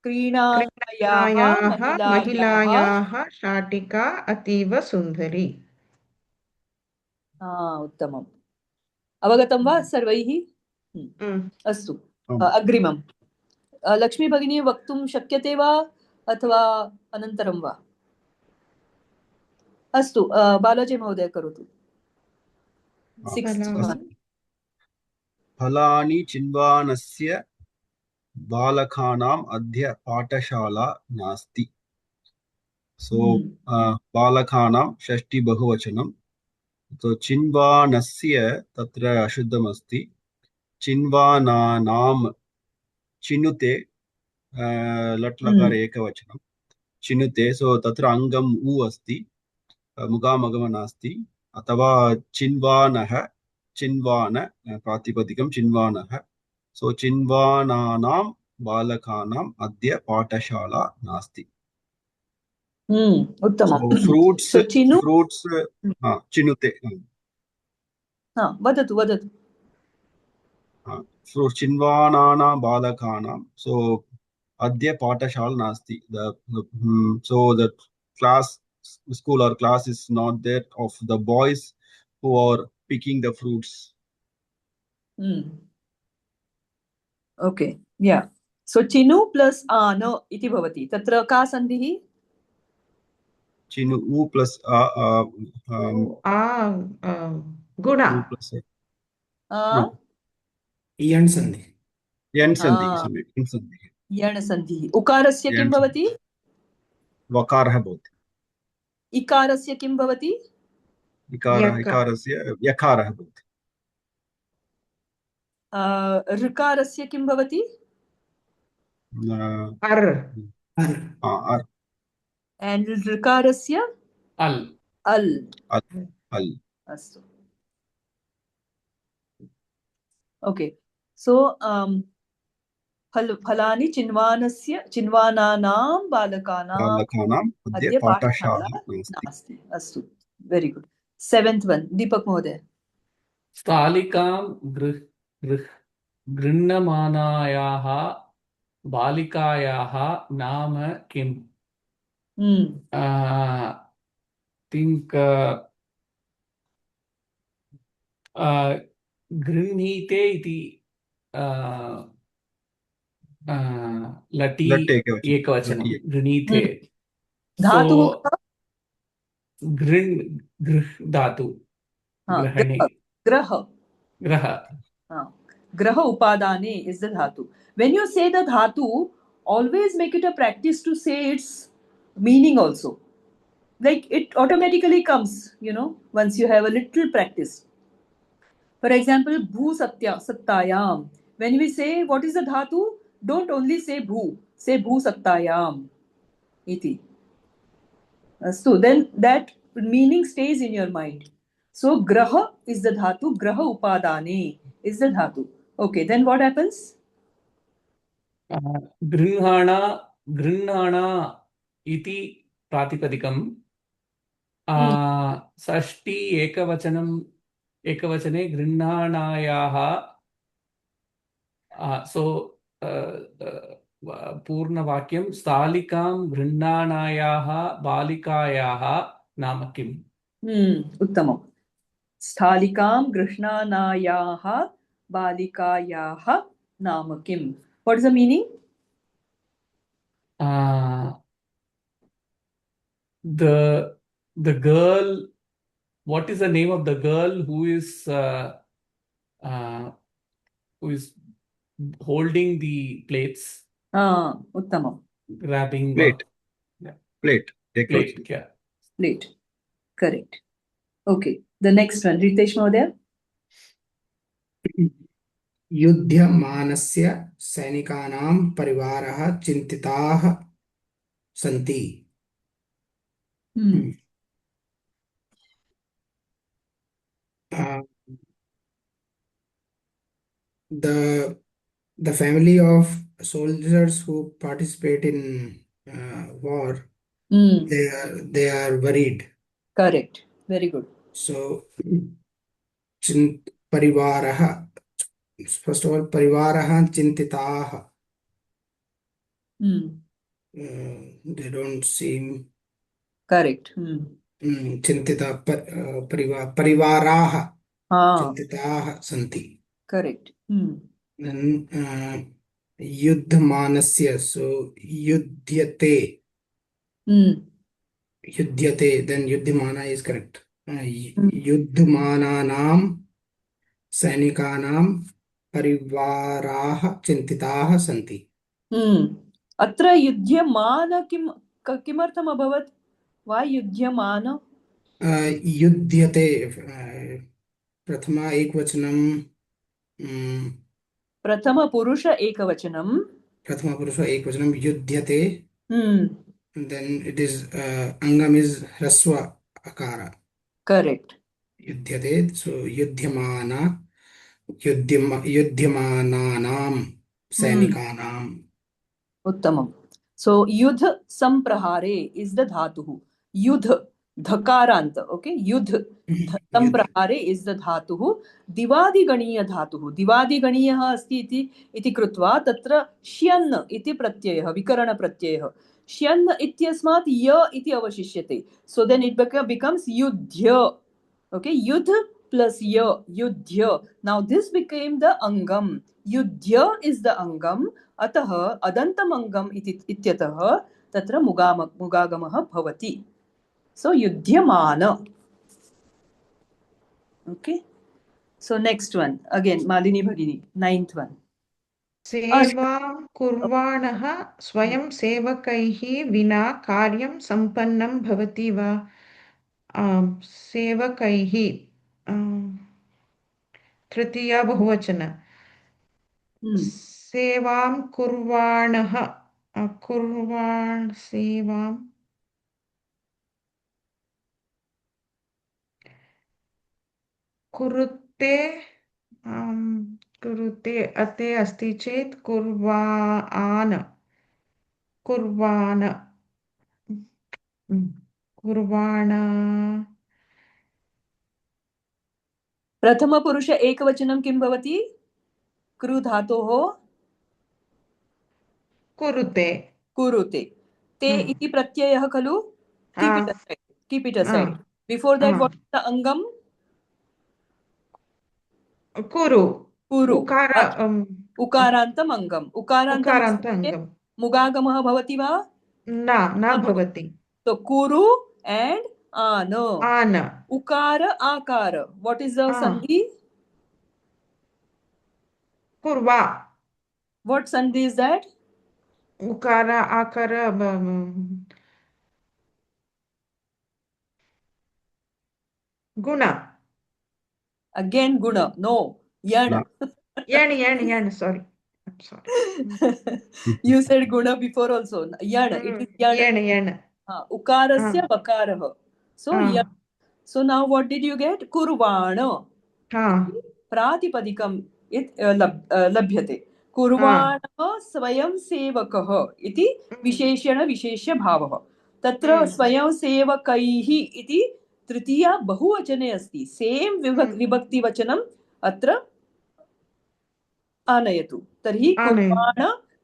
क्रीणानायाः महिलायाः शाटिका अतीव सुन्दरी। उत्तमम्। अवगतं वा सर्वैः? अस्तु, अग्रिमं। लक्ष्मी भगिनी वक्तुं शक्यते वा अथवा अनन्तरं वा? अस्तु, बालाजी महोदय करोतु। फलानि चिन्वानस्य बालकानाम् अद्य पाठशाला नास्ति। सो बालकानां षष्ठी बहुवचनं। तो चिन्वानस्य तत्र अशुद्धमस्ति। चिन्वानानां चिनुते लट्लकार एकवचनं चिनुते। सो तत्र अङ्गम् उ अस्ति, मुखामगम नास्ति। अथवा चिन्वानः, चिन्वान प्रातिपदिकं चिन्वानः। सो चिन्वानानां बालकानाम् अद्य पाठशाला नास्ति। उत्तमं। फ्रूट्स् चिनुते। वदतु वदतु। चिन्वानानां बालकानां, सो अद्य पाठशाला नास्ति। So the class, school or class is not there of the boys who are picking the fruits. Okay, yeah. So चिनु प्लस आन इति भवति। तत्र का सन्धिः? चिनु उ प्लस गुण यण् सन्धिः। यण् सन्धिः, सम्यक्, यण् सन्धिः। यण् सन्धिः। उकारस्य किं भवति? वकारः भवति। इकारस्य किं भवति? इकारस्य यकारः भवति। ऋकारस्य किं भवति? एंड ऋकारस्य अल्। अल्। अल्। अस्तु, ओके। सो फलानि चिन्वानानां बालकानाम् अद्य पाठशाला नास्ति। अस्तु, वेरी गुड। 7th वन, दीपक महोदय। स्थालिकां गृह्णमानायाः बालिकायाः नाम किम्? think गृह्णीते इति लटि एकवचनं, गृह्णीते। धातुः गृह् धातु, ग्रहणे, ग्रह graha upadane is the dhatu. When you say the dhatu, always make it a practice to say its meaning also. Like it automatically comes, once you have a little practice. For example, bhu satya, sattayam. When we say what is the dhatu, don't only say bhu, say bhu sattayam iti. So then that meaning stays in your mind. So graha is the dhatu, graha upadane is the dhatu. Okay, then what happens? गृह्णाणा इति प्रातिपदिकं षष्ठी एकवचने गृह्णाणायाः। सो पूर्णवाक्यं स्थालिकां गृह्णाणायाः बालिकायाः नाम किम्? उत्तमम्। स्थालिकां गृह्णाणायाः बालिकायाः नाम किम्? What is the meaning? The girl. What is the name of the girl who is who is holding the plates, Uttamam. grabbing Plate. yeah, Plate. plate. Yeah. Plate. Correct. Okay. The next one, Ritesh Mahodaya. युध्यमानस्य सैनिकानां परिवारः चिन्तिताः सन्ति. Uh, the family of soldiers who participate in war, they are worried. Correct. Very good. So परिवारः, first of all, परिवारः चिन्तिताः. They don't seem Correct. चिन्तिता परिवाराः Ah, चिन्तिताः सन्ति. correct. Then युद्धमानस्य, so युध्यते, युध्यते, then युध्यमाना is correct. युद्धमानानां सैनिकानां परिवाराः चिन्तिताः सन्ति. अत्र युध्यमान किमर्थम् अभवत्? Why युध्यमान? युध्यते, प्रथमा एकवचनं, प्रथमपुरुष एकवचनं. प्रथमपुरुष एकवचनं युध्यते. Then it is angam is hraswa akara. Correct. Yudhyate, so yudhyamana, yudhyamananam sainikanam. Uttamam. So yudh samprahare is the dhatuhu. Yudh dhakaranta. Okay. Yudh samprahare is the dhatuhu. Divadiganiya dhatuhu. Divadiganiyah asti iti krutva tatra shyan iti pratyayah vikarana pratyayah. Shyan ityasmat ya iti avashishyate. So then it becomes yudhya. Okay. Yudh plus ya. Yudhya. Now this became the angam. Yudhya is the angam. अतः अदन्तमङ्गम् इत्यतः तत्र मुगागमः भवति. So युध्यमान. Okay. So next one again Malini Bhagini, 9th one. सेवां कुर्वाणः स्वयं सेवकैः विना कार्यं सम्पन्नं भवति वा? सेवकैः, तृतीया बहुवचन. सेवां कुर्वाणः, सेवां कुरुते, कुरुते अते अस्ति चेत् कुर्वाण, प्रथमपुरुष एकवचनं किं भवति? कृ धातोः कुरुते. कुरुते. ते इति प्रत्ययः खलु? Keep it aside. Keep it aside. Before that, what is the angam? Kuru. Kuru. Ukara. उकारान्तम् अङ्गम्. उकारान्तम् मुगागमः भवति वा? न भवति. So kuru and ana. Ana. Ukara akara. What is the sandhi? Kurva. What sandhi is that? Ukara akara. Guna. Again guna. No. Yan. Yan. Sorry. I'm sorry. You said guna before also. Yan. It is yan. Yan. Ukarasya vakarah. So yan. So now what did you get? Kurvana. Pratipadikam it labhyate. Kurvana swayam sevakah iti visheshana visheshya bhavah. Tatra swayam sevakaihi iti tritiya bahuvachane asti. Same vibhakti vachanam atra anayatu. Tarhi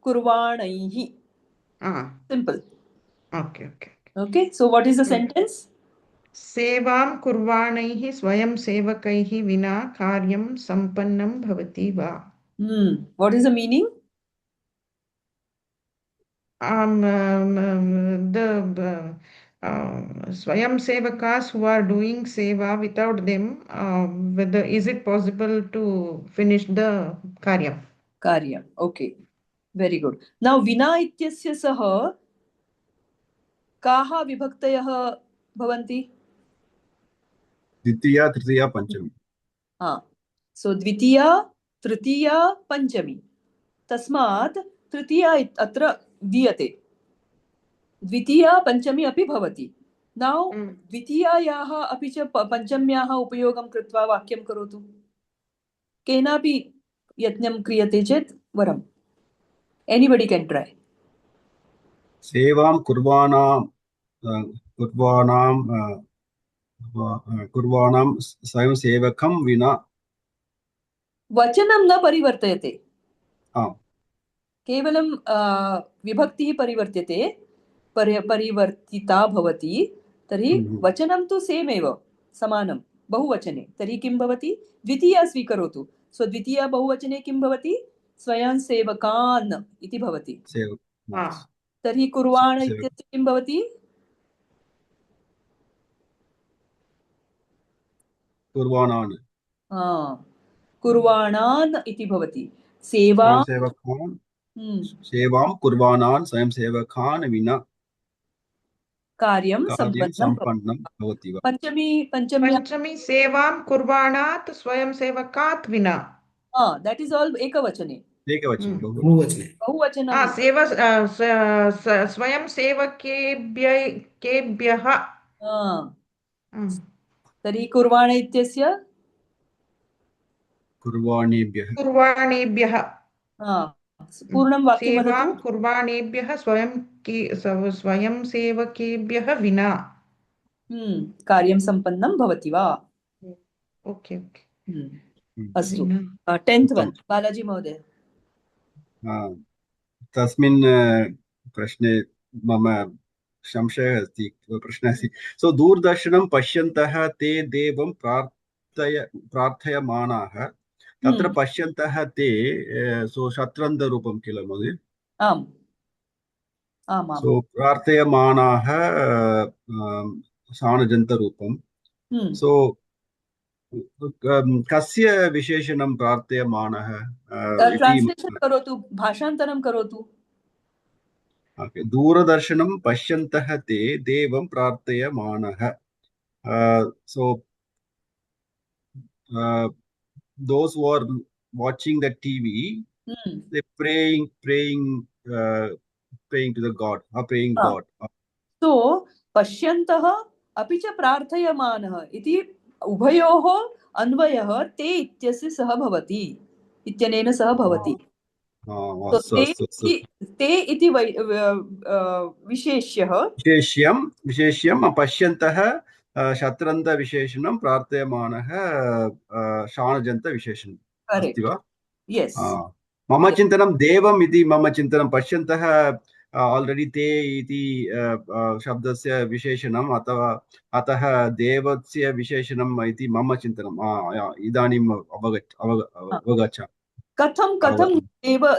kurvanaihi. Simple. Okay. So what is the sentence? सेवां कुर्वाणैः स्वयं सेवकैः विना कार्यं सम्पन्नं भवति वा? What is the meaning? Swayam Sevakas who are doing seva, without them, whether is it possible to finish the karyam? कार्यम् okay very गुड now विना इत्यस्य सह काः विभक्तयः भवन्ति द्वितीया तृतीया पंचमी हाँ सो द्वितीया तृतीया पञ्चमी तस्मात् तृतीया अत्र दीयते द्वितीया पञ्चमी अपि भवति नौ द्वितीयायाः अपि च पञ्चम्याः उपयोगं कृत्वा वाक्यं करोतु केनापि यत्नं क्रियते चेत् वरम् एनिबडी कैन ट्राई सेवां कुर्वाणां स्वयंसेवकं विना वचनं न परिवर्तयते आम् केवलं विभक्तिः परिवर्त्यते परिवर्तिता भवति तर्हि वचनं तु सेम् एव समानं बहुवचने तर्हि किं भवति द्वितीया स्वीकरोतु सो द्वितीया बहुवचने किं भवति स्वयंसेवकान् इति भवति तर्हि कुर्वाण इत्यस्य किं भवति कुर्वाणान् कुर्वाणान् इति भवति सेवा सेवां कुर्वाणान् स्वयंसेवकान् विना कार्यं सम्पन्नं भवति वा पंचमी सेवां कुर्वाणात् स्वयंसेवकात् विना that is all एकवचने बहुवचने सेवा स्वयंसेवकेभ्यः तर्हि कुर्वाण इत्यस्य कुर्वाणेभ्यः पूर्णं वाक्यं सेवां कुर्वाणेभ्यः स्वयंसेवकेभ्यः विना कार्यं सम्पन्नं भवति वा ओके अस्तु 10th वन बालाजी महोदय तस्मिन् प्रश्ने मम संशयः अस्ति प्रश्नः अस्ति सो दूरदर्शनं पश्यन्तः ते देवं प्रार्थयमानाः तत्र पश्यन्तः ते सो शत्रन्तरूपं किल महोदय आम् आम् सो प्रार्थयमानाः शाणजन्तरूपं सो कस्य विशेषणं प्रार्थयमानः ट्रान्स्लेशन् करोतु भाषान्तरं करोतु दूरदर्शनं पश्यन्तः ते देवं प्रार्थयमानः सो those who are watching the TV they praying to the God or praying God so पश्यन्तः अपि च प्रार्थयमानः इति उभयोः अन्वयः ते इत्यस्य सह भवति इत्यनेन सह भवति ते इति विशेष्यं पश्यन्तः शत्रन्तविशेषणं प्रार्थयमानः शाणजन्तविशेषणम् अस्ति वा यस् मम चिन्तनं देवम् इति मम चिन्तनं पश्यन्तः आल्रेडि ते इति शब्दस्य विशेषणम् अथवा अतः देवस्य विशेषणम् इति मम चिन्तनम् इदानीम् अवगच्छामि कथं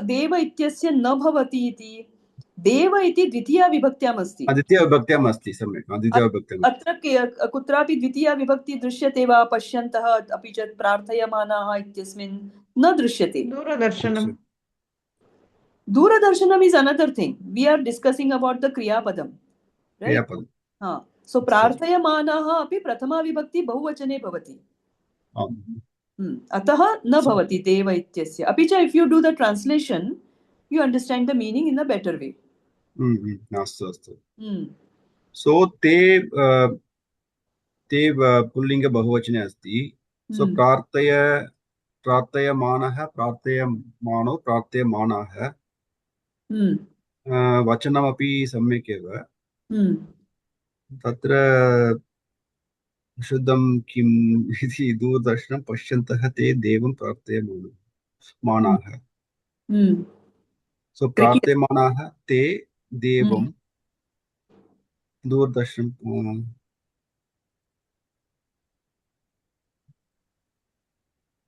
देव इत्यस्य न भवति इति देव इति द्वितीया विभक्त्याम् अस्ति द्वितीयविभक्त्याम् अस्ति सम्यक् द्वितीयविभक्त्याम् अत्र कुत्रापि द्वितीया विभक्ति दृश्यते वा पश्यन्तः अपि च प्रार्थयमानाः इत्यस्मिन् न दृश्यते दूरदर्शनम् is another thing we are discussing about the kriyapadam right so प्रार्थयमानाः अपि प्रथमा विभक्ति बहुवचने भवति अतः न भवति देव इत्यस्य अपि च if you do the translation you understand the meaning in a better way अस्तु सो ते पुल्लिङ्ग बहुवचने अस्ति सो प्रार्थयमानः प्रार्थयमानो प्रार्थयमानाः वचनमपि सम्यक् एव तत्र शुद्धं किम् इति दूरदर्शनं पश्यन्तः ते देवं प्रार्थयमानाः सो प्रार्थयमानाः ते देवं दूरदर्शनं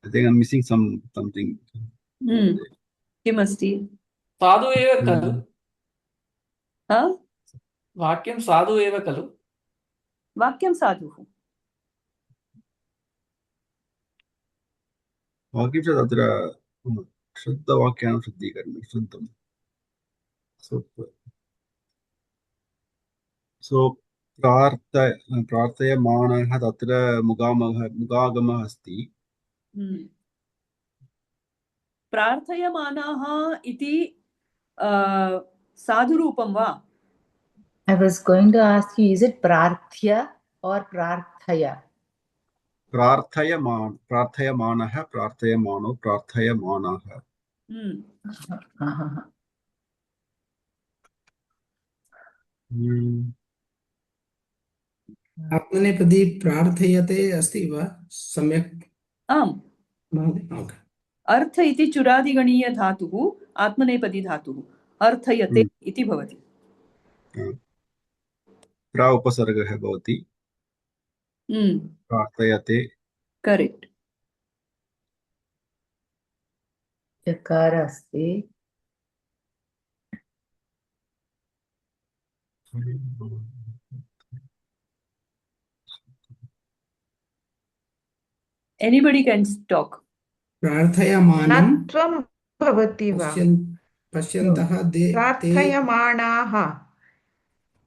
I think I'm missing something. किमस्ति साधु एव खलु वाक्यं साधु एव खलु वाक्यं साधुः। वाक्यं च तत्र शुद्धवाक्यानां शुद्धीकरणं शुद्धं सो प्रार्थयमानः तत्र मुगागमः अस्ति। प्रार्थयमानाः इति साधुरूपं वा? I was going to ask you, is it prarthya or prarthaya? प्रार्थयमानः प्रार्थयमानो प्रार्थयमानाः। आत्मनेपदी प्रार्थयते अस्ति वा सम्यक्? आम्। ओके। अर्थ इति चुरादिगणीय धातुः आत्मनेपदी धातुः अर्थयते इति भवति। प्रा उपसर्गः भवति प्रार्थयते। करेक्ट। चकार अस्ति। Anybody can talk. प्रार्थयमानं नत्वं भवति वा? पश्यन्तः प्रार्थयमाणाः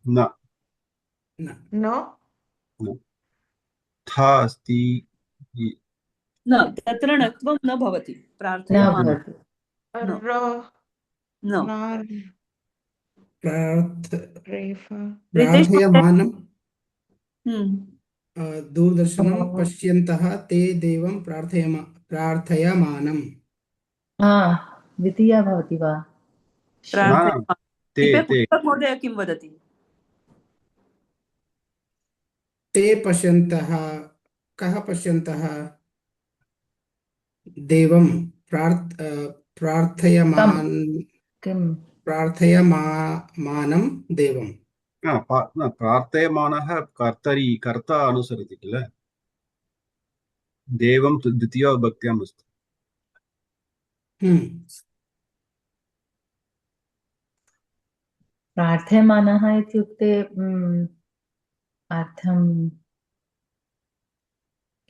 न नो था अस्ति न तत्र नत्वं न भवति। प्रार्थयमानः न। प्रार्थयमानं दूरदर्शनं पश्यन्तः ते देवं प्रार्थयमानम्। द्वितीया भवति वा? महोदय किं वदति? ते पश्यन्तः, कः पश्यन्तः? देवं प्रार्थयमानं देवं। प्रार्थयमानः कर्ता अनुसरति किल, देवं द्वितीया विभक्त्याम् अस्ति। प्रार्थयमानः इत्युक्ते अर्थं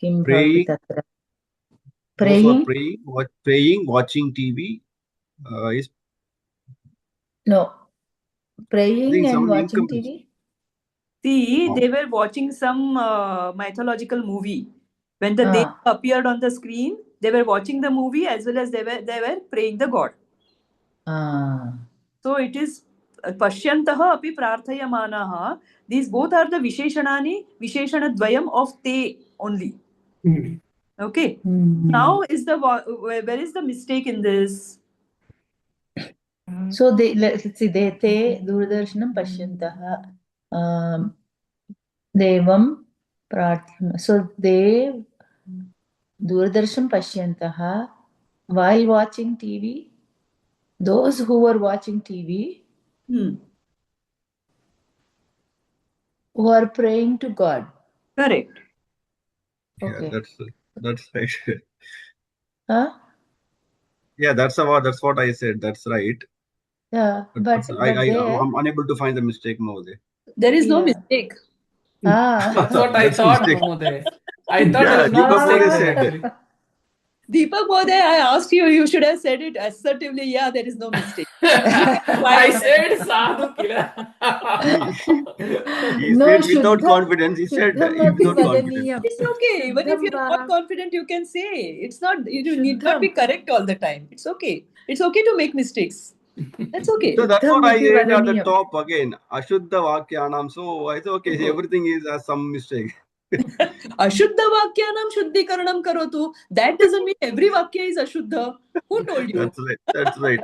किं भवति तत्र? Praying, watching TV is no. Praying and watching TV. See, they were watching some mythological movie. When the dev appeared on the screen, they were watching the movie as well as they were praying the god. So it is pashyantah api prarthayamanaah. These both are the visheshanani, visheshanadvayam of te only. Okay. Now is where is the mistake in this? So let's see, te Doordarshanam pashyantah devam prarthana. So they Doordarshan pashyantah while watching TV. Those who were watching TV who are praying to God. Correct. Okay. Yeah, that's right. Yeah, that's what I said. That's right. Yeah, but I'm unable to find the mistake, Mohdey. There is no mistake. That's what I thought, Mohdey. I thought there was no mistake said. Deepak Mohdey, I asked you, you should have said it assertively. Yeah, there is no mistake. I said sadhu kila. He said without confidence. He said without confidence. It's okay. Even if you're not confident, you can say. It's not. You need not be correct all the time. It's okay. It's okay to make mistakes. That's okay. So that's what I said at the top again. Ashuddha Vakyanam. So I thought, okay, everything has some mistake. Ashuddha Vakyanam Shuddhikaranam Karotu. That doesn't mean every Vakya is Ashuddha. Who told you? That's right. That's right.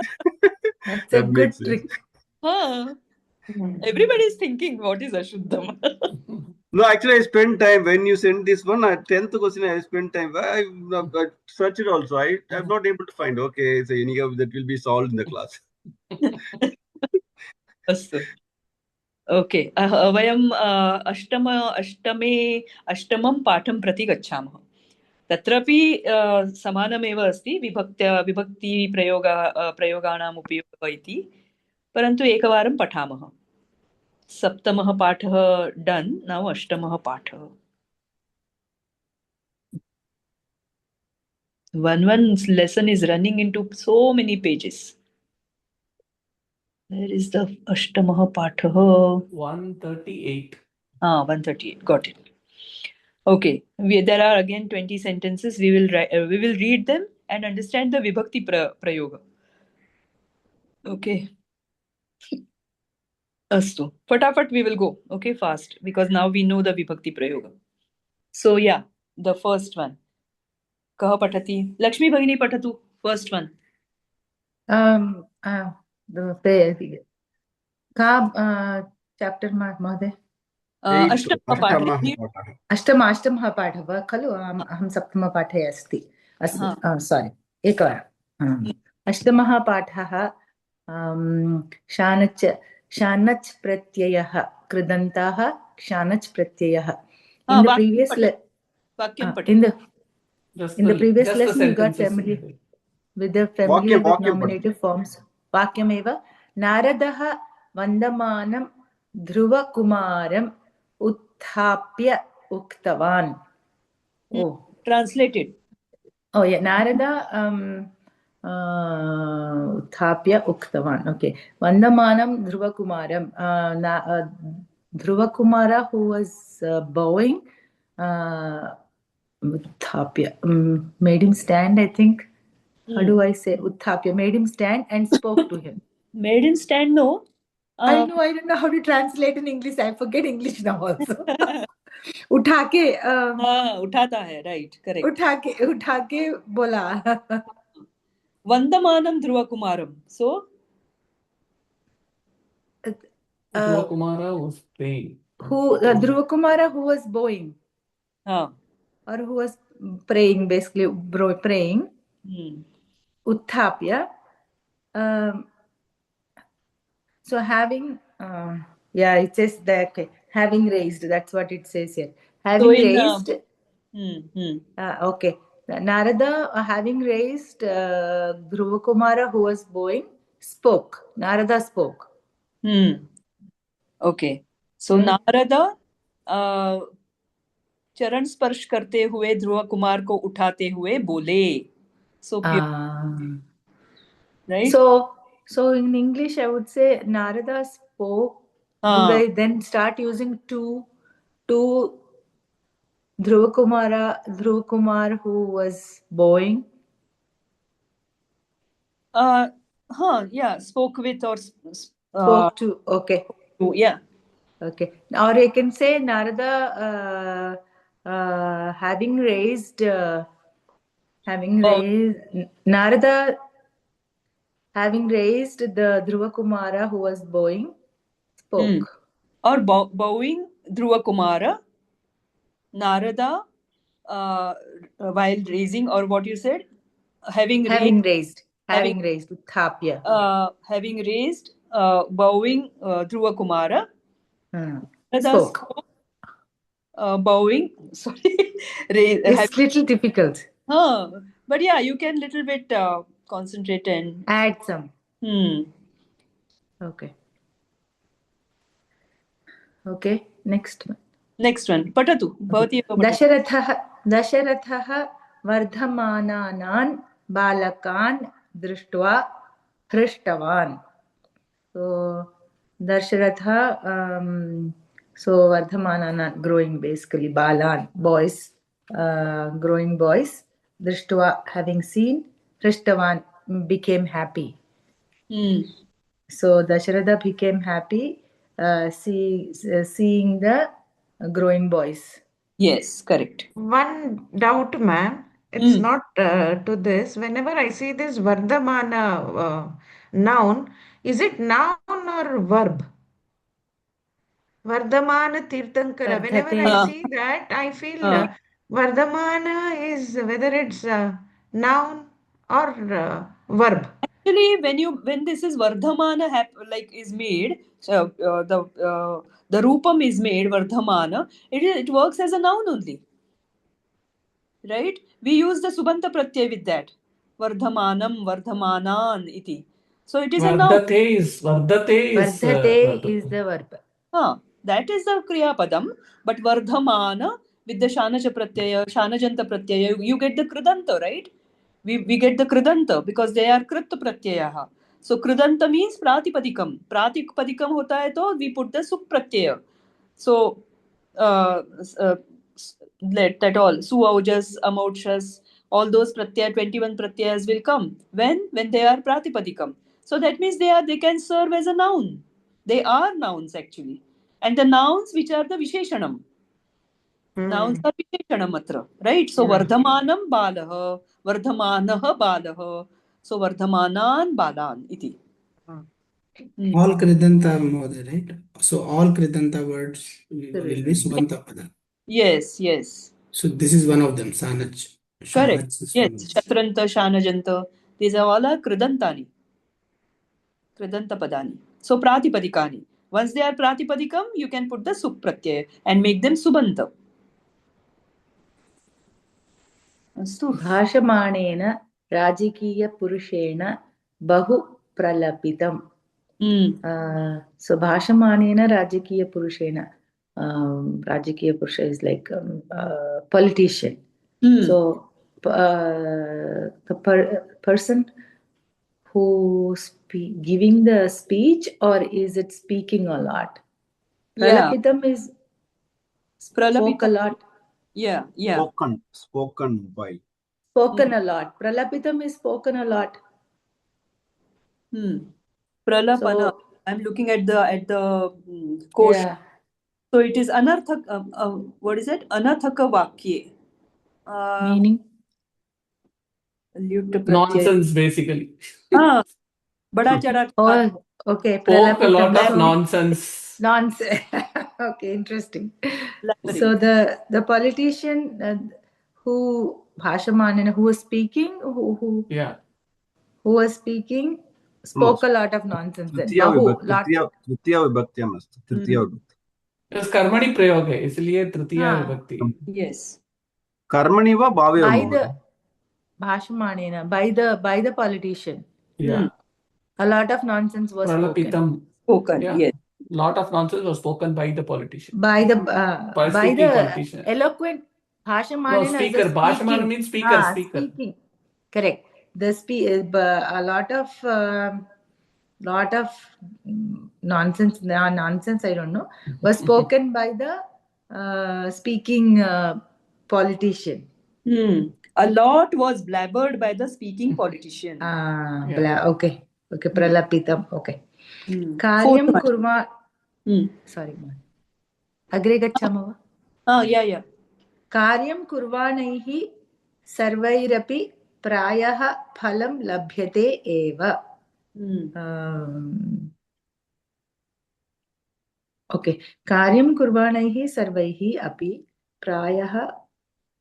That's a good trick. Everybody is thinking, what is Ashuddham? No, actually, I spent time when you sent this one. 10th question, I spent time. I searched it also. I'm not able to find. Okay, so anyhow, that will be solved in the class. Okay वयम् अष्टमं पाठं प्रति गच्छामः। तत्रापि समानमेव अस्ति विभक्तिप्रयोगाणाम् उपयोगः इति, परन्तु एकवारं पठामः। Saptamah pathah done. Now Ashtamah pathah. One lesson is running into so many pages. Where is the Ashtamah pathah? 138. 138. Got it. Okay. There are again 20 sentences. We will read them and understand the Vibhakti Prayoga. Okay. Astu. Fatafat we will go. Okay, fast. Because now we know the Vibhakti Prayoga. So yeah, the first one. Kaha patati? Lakshmi Bhagini patatu. First one. The chapter Mahoday. Ashtamah pathah. अष्टमः पाठः अष्टमः पाठः वा खलु अहं सप्तमपाठे अस्ति सारी एकवारम् अष्टमः पाठः शानच् प्रत्ययः कृदन्ताः क्षानच् प्रत्ययः in the previous in the previous lesson you got familiar with the familiar with nominative forms वाक्यमेव नारदः वन्दमानं ध्रुवकुमारम् उत्थाप्य उक्तवान्. Oh, translated. Oh yeah, Narada उत्थाप्य उक्तवान्. Okay, Vandamanam Dhruvakumaram. Dhruvakumara who was bowing, उत्थाप्य made him stand. I think. How do I say उत्थाप्य? Made him stand and spoke to him. Made him stand, no? I know. I don't know how to translate in English. I forget English now also. उठा के उठाता है, right, correct. उठा के बोला. वंदमानम ध्रुव Komaram. So Dhruva Kumara was praying. Dhruva Kumara who was bowing. or who was praying, basically praying. Utthapya. So having it says that having raised, that's what it says here. Having raised. Okay. Narada, having raised Dhruva Kumara who was bowing, spoke. Narada spoke. Okay. So Narada चरण स्पर्श करते हुए ध्रुव कुमार को उठाते हुए बोले. So right? So in English I would say Narada spoke. Do I then start using to Dhruva Kumar who was bowing? Yeah, spoke with or spoke to. Okay. Yeah. Okay. Or I can say Narada having raised Narada having raised the Dhruva Kumara who was bowing, spoke. Or bowing Dhruva Kumara, Narada while raising, or what you said? Having raised. Uthapya. Having raised, bowing Dhruva Kumara. Spoke. Bowing, sorry. It's little difficult. But yeah, you can little bit concentrate and add some. Okay. Okay. Next one. Patatu. Dasharatha vardhamananan balakan drishtva hrushtavan. So Dasharatha so vardhamananan, growing, basically balan, boys, growing boys, drishtva, having seen, hrushtavan, became happy. So Dasharatha became happy seeing the growing boys. Yes, correct. One doubt, ma'am. It's not to this. Whenever I see this Vardhamana noun, is it noun or verb? Vardhamana Tirthankara. Whenever I see that, I feel Vardhamana is whether it's noun or verb. Actually, when this is Vardhamana is made, the Rupam is made, Vardhamana, it works as a noun only. Right? We use the Subanta Pratyay with that. Vardhamanam, Vardhamanan iti. So it is a noun. Vardate is the verb. That is the Kriya Padam. But Vardhamana with the Shanaja Pratyaya, Shanajanta Pratyaya, you get the Kridanta, right? We get the Kridanta because they are Krit Pratyayaha. So Kridanta means Pratipadikam. Pratipadikam hota hai to we put the Suk Pratyaya. So let that all Suaujas, Amauchas, all those pratyaya, 21 pratyayas will come. When they are Pratipadikam. So that means they can serve as a noun. They are nouns actually. And the nouns which are the Visheshanam. Nouns are Visheshanam atra, right? So Vardhamanam Balaha, Vardhamanaha Balaha. So Vardhamanan Balan iti. All Kridanta Mohoday, right? So all Kridanta words will be Subanta Pada. Yes. So this is one of them, Sanach. Correct. Shanach is Yes. one of them. Shatranta, Shanajanta. These are all are Kridantani. Kridanta Padani. So Pratipadikani. Once they are Pratipadikam, you can put the Suk Pratyaya and make them Subanta. Astu. भाषमाणेन राजकीयपुरुषेण बहु प्रलपितम्. So भाषमाणेन राजकीयपुरुषेण, Rajakiyapurusha is like politician. So the person who giving the speech, or is it speaking a lot? Pralapitam is spoke a lot. Yeah. Spoken by. Spoken a lot. Pralapitam is spoken a lot. Pralapana. So, I'm looking at the course. yeah. So it is anarthak. What is it? Anathaka vakye. Meaning? Nonsense, basically. Bada chada. Oh, okay. Spoke a lot Pralapitam. of nonsense. Nonsense. Okay, interesting. Blabbering. So the politician who Bhashamanana, who was speaking, who was speaking, spoke a lot of nonsense. Tritiya vibhaktiyam asti. Tritiya vibhakti. Yes, कर्मणि प्रयोग है इसलिए तृतीया विभक्ति. Yes. Karmani va bhavya by mohoday. the Bhashamanena, by the politician. Yeah. A lot of nonsense was Pralapitam. spoken. Yeah. Yes. Lot of nonsense was spoken by the politician. By the politician. eloquent Bhashamanena. No, speaker. Bhashamana means speaker. Speaking. Correct. A lot of nonsense. Nonsense, I don't know, was spoken by the speaking politician. A lot was blabbered by the speaking politician. Okay. Pralapitam. Okay. Karyam kurva. Sorry, man. Agre gacchama va? Yeah. Karyam kurvanaihi sarvairapi prayah phalam labhyate eva. Okay. Karyam kurvanaihi sarvaihi api prayah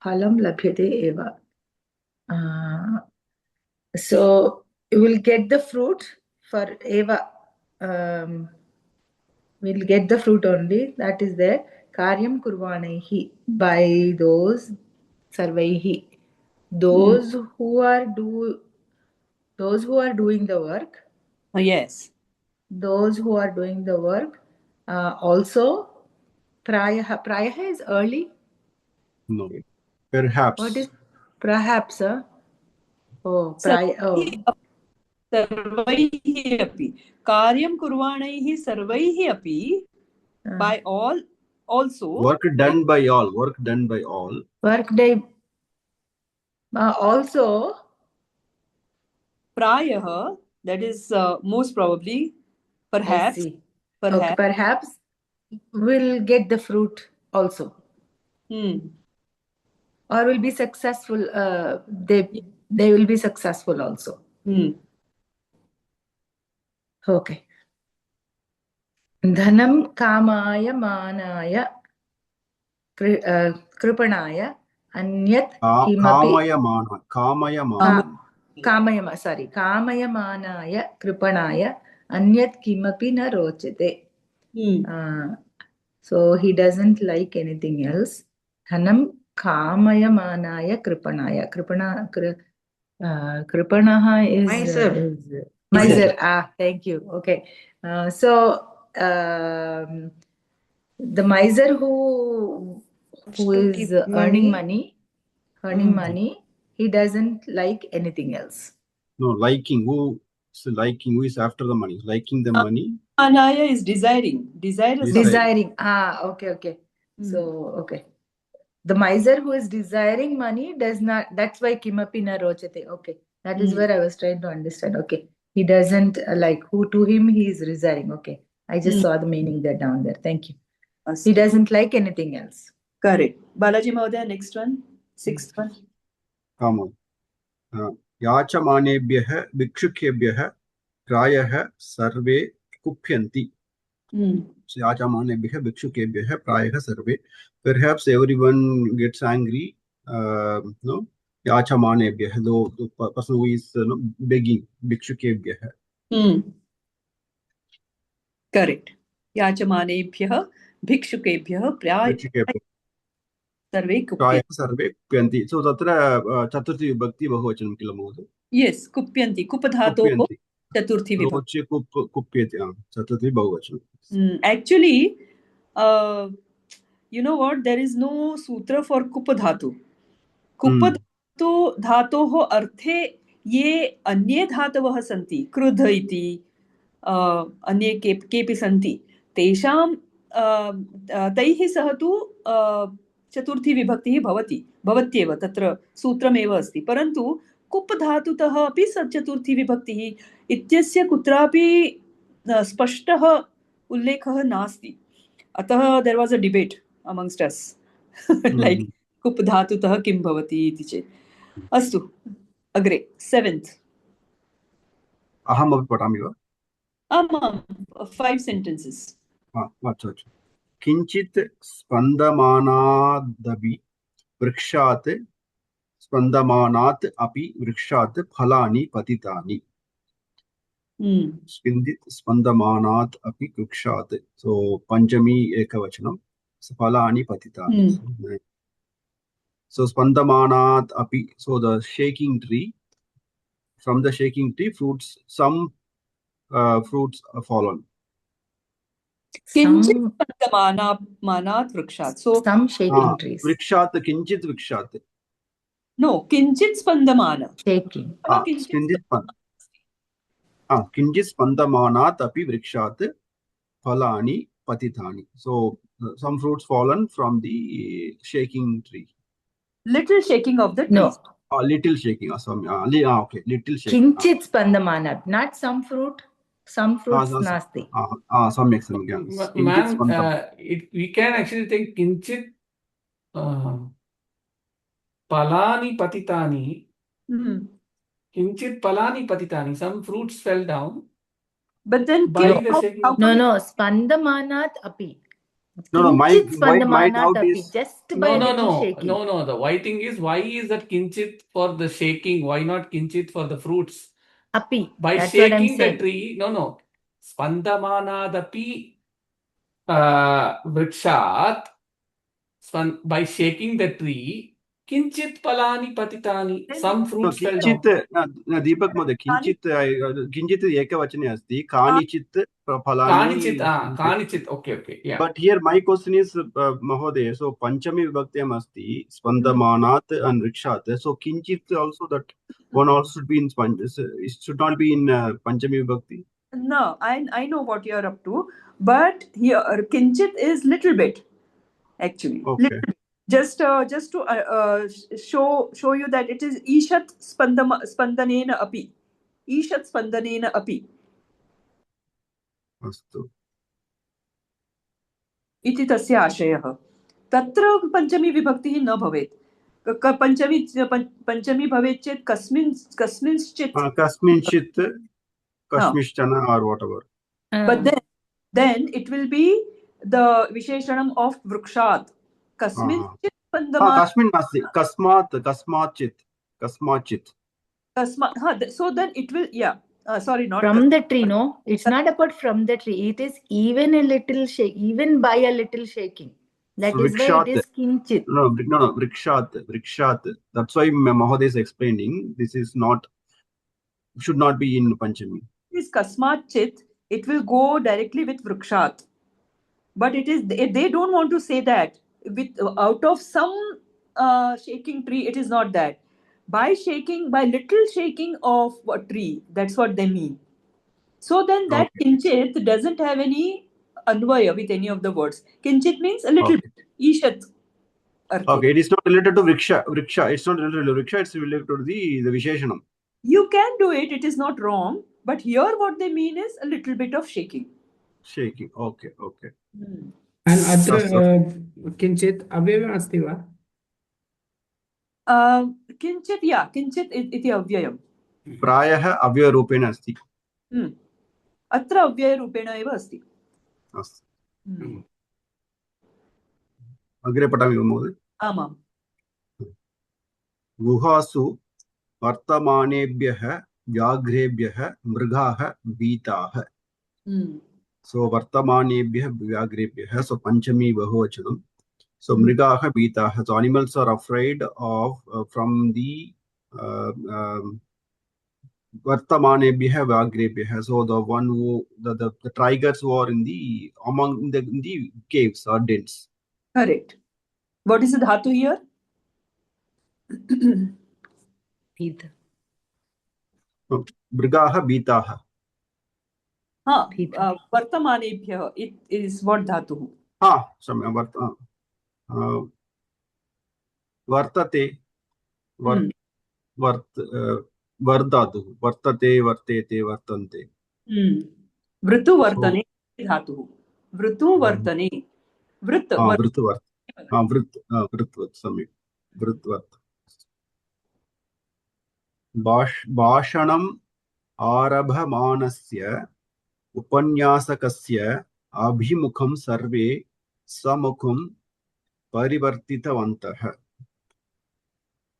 phalam labhyate eva. So you will get the fruit for eva. We'll get the fruit only. That is there. Karyam kurvanaihi, by those sarvaihi, those who are doing the work. Yes. Those who are doing the work. Also, prayaha is early. No. Perhaps. What is perhaps? Sarvaihi api. Karyam kurvanaihi sarvaihi api. By all also. Work done by all. Work day. Also. Prayah, that is most probably, perhaps. Okay, perhaps will get the fruit also. Or will be successful. They will be successful also. Okay. Dhanam kamaya manaya kripanaya anyat kimapi. Kamaya manaya kripanaya anyat kimapi na rochate. So he doesn't like anything else. Dhanam kamaya manaya kripanaya. Kripanaha is miser. Thank you. Okay. So The miser who To is keep earning money. money, he doesn't like anything else. No, liking. Who is after the money? Liking the money. Anaya is desiring. Desirous. Desiring. Okay. So, okay. The miser who is desiring money does not, that's why kimapi na rochate. Okay. That is where I was trying to understand. Okay. He doesn't like, who to him he is desiring. Okay. I just saw the meaning there down there. Thank you. He doesn't like anything else. Correct. Balaji Mahodaya, next one. Sixth one. Come on. याचमानेभ्यः भिक्षुकेभ्यः प्रायः सर्वे कुप्यन्ति. याचमानेभ्यः भिक्षुकेभ्यः प्रायः सर्वे. Perhaps everyone gets angry. No. याचमानेभ्यः, the person who is begging. भिक्षुकेभ्यः. Correct. याचमानेभ्यः भिक्षुकेभ्यः प्रायः सर्वे कुप्यन्ति. So तत्र चतुर्थी विभक्ति बहुवचनं किल महोदय? Yes, कुप्यन्ति. कुपधातोः चतुर्थी विभक्ति. कुप्यते. चतुर्थी बहुवचनं. Actually, you know what? There is no sutra for कुपधातु. कुपधातु धातोः अर्थे ये अन्ये धातवः सन्ति, क्रुध इति अन्ये केपि सन्ति, तेषां तैः सह तु चतुर्थी विभक्तिः भवत्येव, तत्र सूत्रमेव अस्ति. परन्तु कुप् धातुतः अपि चतुर्थी विभक्तिः इत्यस्य कुत्रापि स्पष्टः उल्लेखः नास्ति. अतः there was a debate amongst us like कुप् धातुतः किं भवति इति चेत्. अस्तु, अग्रे. 7th. अहमपि पठामि वा? आमां, 5 sentences. अच्छा. किंचित स्पन्दमानादपि वृक्षात् स्पन्दमानात् अपि वृक्षात् फलानि पतितानि. किंचित स्पन्दमानात् अपि वृक्षात्. So पंचमी एकवचनं. फलानि पतितानि. So स्पन्दमानात् अपि. So the shaking tree. From the shaking tree, some fruits are fallen. किंचित् स्पन्दमानात् वृक्षात्. So some shaking trees. वृक्षात् किंचित् वृक्षात्. No, किंचित् स्पन्दमान. Shaking. किंचित् स्पन्दमानात् अपि वृक्षात् फलानि पतितानि. So some fruits fallen from the shaking tree. Little shaking of the tree. No. Little shaking. Okay, little shaking. Kinchit spandamana, not some fruit. Some fruits nasti. सम्यक्. Ma'am, we can actually take kinchit palani patitani. Kinchit palani patitani. Some fruits fell down. But then by the shaking. No, spandamanat api. No, my doubt api. is Just by shaking. No. The why thing is, why is that kinchit for the shaking? Why not kinchit for the fruits? Api. By That's shaking the tree. No. Spandamanadapi vrikshat. By shaking the tree, kinchit palani patitani. Some fruits fell down. दीपक महोदय, किंचित् एकवचने अस्ति. कानिचित् फलानि. कानिचित्. Okay. Yeah. But here my question is, Mahodaya, so panchami vibhaktiyam asti, spandamanaat and vrikshat. So kinchit also, that one also should be in it should not be in panchami vibhakti. No, I know what you are up to, but here kinchit is little bit, actually. Okay. Little bit. Just to show you that it is ishat spandanena api. Ishat spandanena api. Astu. इति तस्य आशयः. तत्र पंचमी विभक्तिः न भवेत्. पंचमी भवेत् चेत् कस्मिंश्चित् or whatever. But then it will be the visheshanam of vrikshat. Kasminchit spandama. Kasmin nasti. Kasmachit. So then it will, sorry, not from the tree. No, it's not about from the tree. It is even a little shake, even by a little shaking. That so is why it is kinchit. No, vrikshat. That's why Mahodaya is explaining. This is not, should not be in Panchami. This kasmachit, it will go directly with vrikshat. but it is they don't want to say that with out of some shaking tree. It is not that by little shaking of a tree. That's what they mean. So then that Okay. kinchit doesn't have any anvaya with any of the words. Kinchit means a little Okay. bit. Ishat. Arthe. Okay. It is not related to vriksha. Vriksha. It's not related to vriksha. It's related to the Visheshanam. You can do it. It is not wrong. But here what they mean is a little bit of shaking. Shaking. Okay. Okay. And अत्र अस्तु. किञ्चित् अव्ययम् अस्ति वा? किञ्चित् या किञ्चित् इति अव्ययम्. प्रायः अव्ययरूपेण अस्ति. अत्र अव्ययरूपेण एव अस्ति. अस्तु. अग्रे पठामि वा महोदय? आमाम्. गुहासु वर्तमानेभ्यः व्याघ्रेभ्यः मृगाः भीताः. So वर्तमानेभ्यः व्याघ्रेभ्यः. So पंचमी बहुवचनम्. So मृगाः भीताः. So animals are afraid of from the Vartamanebhyah Vyagrebhyah. So the one who the tigers who are in the caves or dens. Correct. What is the dhatu here? Bhita. Mrigaha Bitaha. Vartamanebhyah. It is what dhatu? Vartate. Vardatu. Vartate, vartete, vartante. Vritu vartane dhatu. Vritu vartane. Vrit. Vritvat. Vritvat. Samik. Vritvat. Bhashanam आरभमानस्य उपन्यासकस्य अभिमुखं सर्वे स्वमुखं परिवर्तितवन्तः.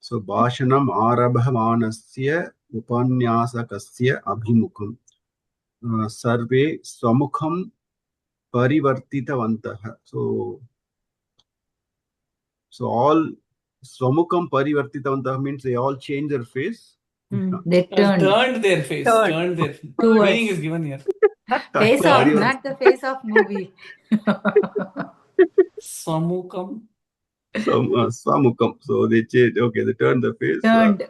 So भाषणम् आरभमानस्य उपन्यासकस्य अभिमुखं सर्वे स्वमुखं परिवर्तितवन्तः. So all स्वमुखं परिवर्तितवन्तः means they all change their face. They Turned their face. Turned. Turned their face. Towards. Meaning is given here. Face off, not the face of movie. Samukam. Swamukam. So they change. Okay, they turn the face. Turned.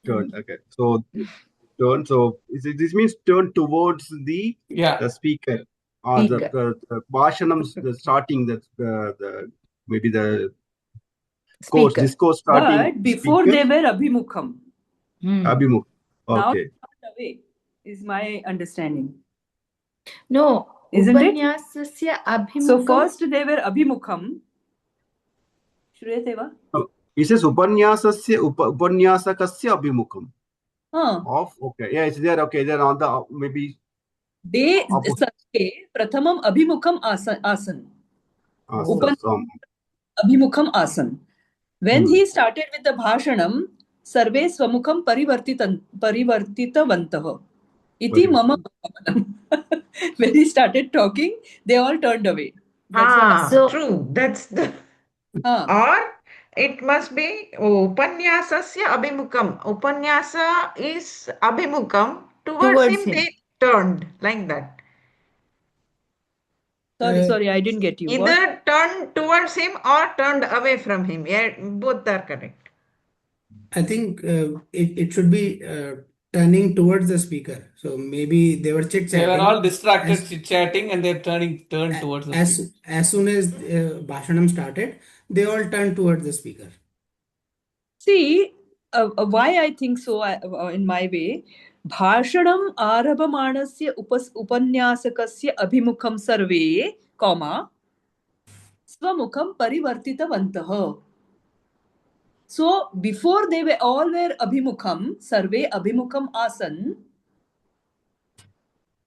Turned. Okay. So turn. So this means turn towards the speaker. The Bhashanam, the starting, the maybe the course, discourse starting. But before they were abhimukham. Abhimukh. Okay. Now away is my understanding. No. Isn't it? Upanyasasya abhimukham. So first they were abhimukham. Shruyate va? It says upanyasasya upanyasakasya abhimukham. Of okay. Yeah, it's there. Okay, then on the maybe. They prathamam abhimukham asan. Abhimukham asan. When he started with the bhashanam, sarve swamukham parivartitavantah. Iti mama bhavanam. When he started talking, they all turned away. So true. That's the or it must be upanyasasya abhimukam. Upanyasa is abhimukam towards him. They turned like that. Sorry, I didn't get you. Either turned towards him or turned away from him. Yeah, both are correct. I think it should be turning towards the speaker. So maybe they were chit-chatting. They were all distracted chit-chatting and they're turned towards the speaker. As soon as Bhashanam started, they all turned towards the speaker. See, why I think so in my way. Bhashanam arabhamanasya upanyasakasya abhimukham sarve, swamukham parivartitavantah. So before they were all were abhimukham, sarve abhimukham asan.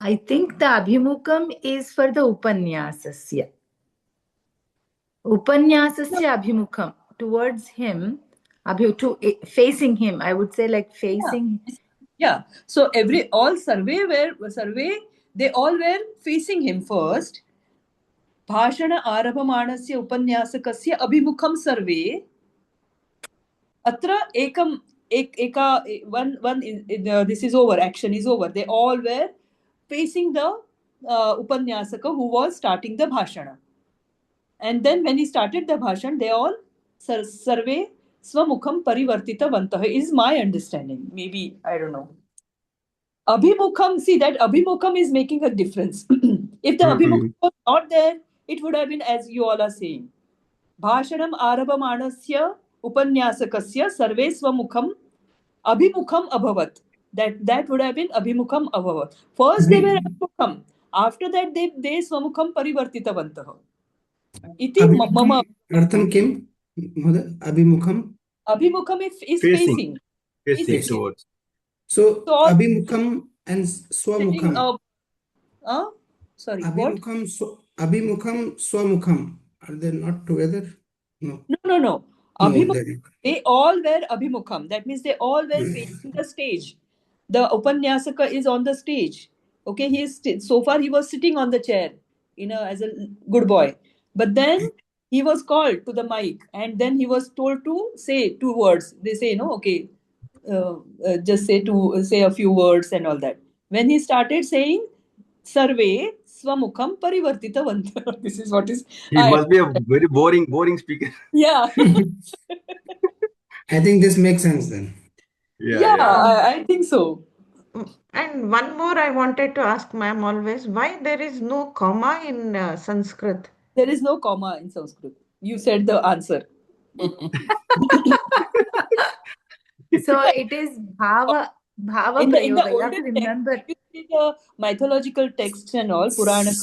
I think the abhimukham is for the upanyasasya. Upanyasasya abhimukham, towards him, facing him. I would say like facing. Yeah. So all survey, they all were facing him first. Bhashana arabhamanasya upanyasakasya abhimukham sarve. Atra this is over, action is over. They all were facing the upanyasaka who was starting the bhashana. And then when he started the bhashan, they all sarve swamukham parivartitavantah is my understanding. Maybe, I don't know. Abhimukham, see that Abhimukham is making a difference. If the Abhimukham was not there, it would have been as you all are saying. Bhashanam arabhamanasya upanyasakasya sarve swamukham abhimukham abhavat. That would have been abhimukham abhavat. First they were abhimukham. After that they swamukham parivartitavantah. Iti mama. Artham kim? Abhimukham? Abhimukham is facing. Facing towards. So Abhimukham and Swamukham. Sorry, Abhimukham, Abhimukham, Swamukham. Are they not together? No. No. They all were Abhimukham. That means they all were facing the stage. The Upanyasaka is on the stage. Okay, so far he was sitting on the chair, as a good boy. But then he was called to the mic, and then he was told to say 2 words. They say, no, okay, just say a few words and all that. When he started saying, Sarve Swamukham Parivartitavantah. This is what is. He must be a very boring speaker. Yeah. I think this makes sense then. Yeah. I think so. And one more I wanted to ask ma'am always, why there is no comma in Sanskrit? There is no comma in Sanskrit. You said the answer. So it is bhava prayoga. You have to remember. If you see the mythological texts and all, Purana,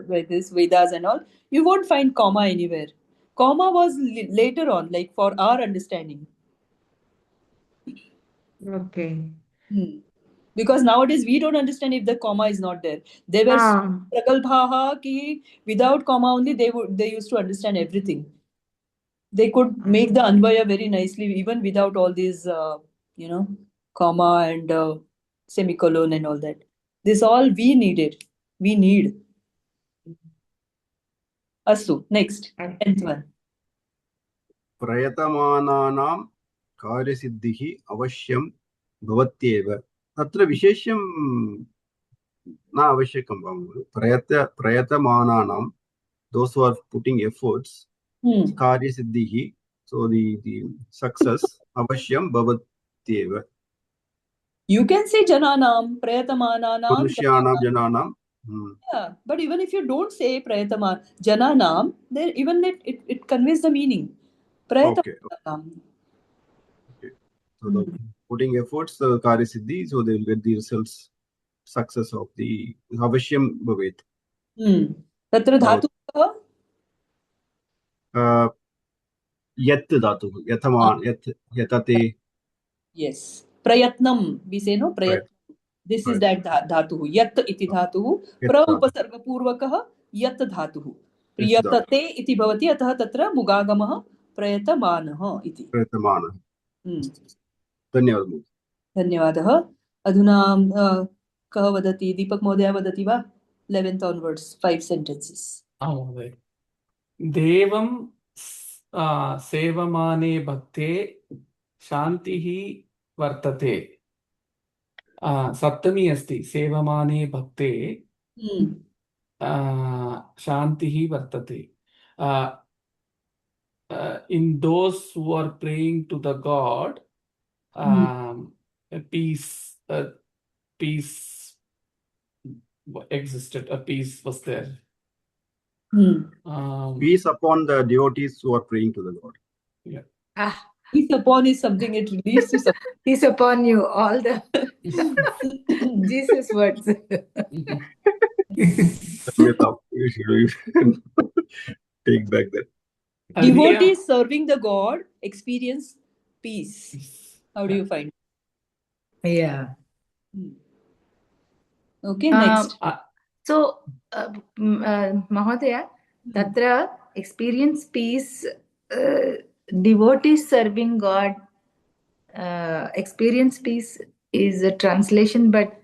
Vedas and all, you won't find comma anywhere. Comma was later on, like for our understanding. Okay. Because nowadays we don't understand if the comma is not there. They were pragalbhaha ki without comma only they used to understand everything. They could make the anvaya very nicely even without all these comma and semicolon and all that. This all we needed. We need. Astu, next. 10th one. प्रयतमानानां कार्यसिद्धिः अवश्यं भवत्येव. तत्र विशेषं न आवश्यकं वा महोदय? प्रयतमानानां, those who are putting efforts, कार्यसिद्धिः, so the success avashyam bhavatyeva. You can say jananam, prayatamananam. Manushyanam, jananam. Yeah, but even if you don't say prayataman, jananam, then even it conveys the meaning. Prayatamananam. Okay. So the putting efforts, the karyasiddhi, so they will get the results, success of the avashyam bhavet. Tatra dhatu. Yat dhatu, yataman, yatate. Yes. Prayatnam, we say no, prayatnam. This is that dhatu. Yat iti dhatu. Pra upasarga purvakah yat dhatu. Priyatate iti bhavati atah tatra mugagamah prayatamanah iti. Prayatamanah. धन्यवादः. धन्यवादः. अधुना कः वदति? दीपक महोदय वदति वा? 11th onwards, 5 sentences. महोदय. देवं सेवमाने भक्ते शान्तिः वर्तते. सप्तमी अस्ति. सेवमाने भक्ते शान्तिः वर्तते. In those who are praying to the God, peace existed. A peace was there. Peace upon the devotees who are praying to the God. Yeah. Peace upon is something, it leads to something. Peace upon you, all the Jesus words. You should take back that. Devotees serving the God experience peace. How do you find it? Yeah. Okay, next. So, Mahodaya, Tatra experience peace, devotees serving God, experience peace is a translation, but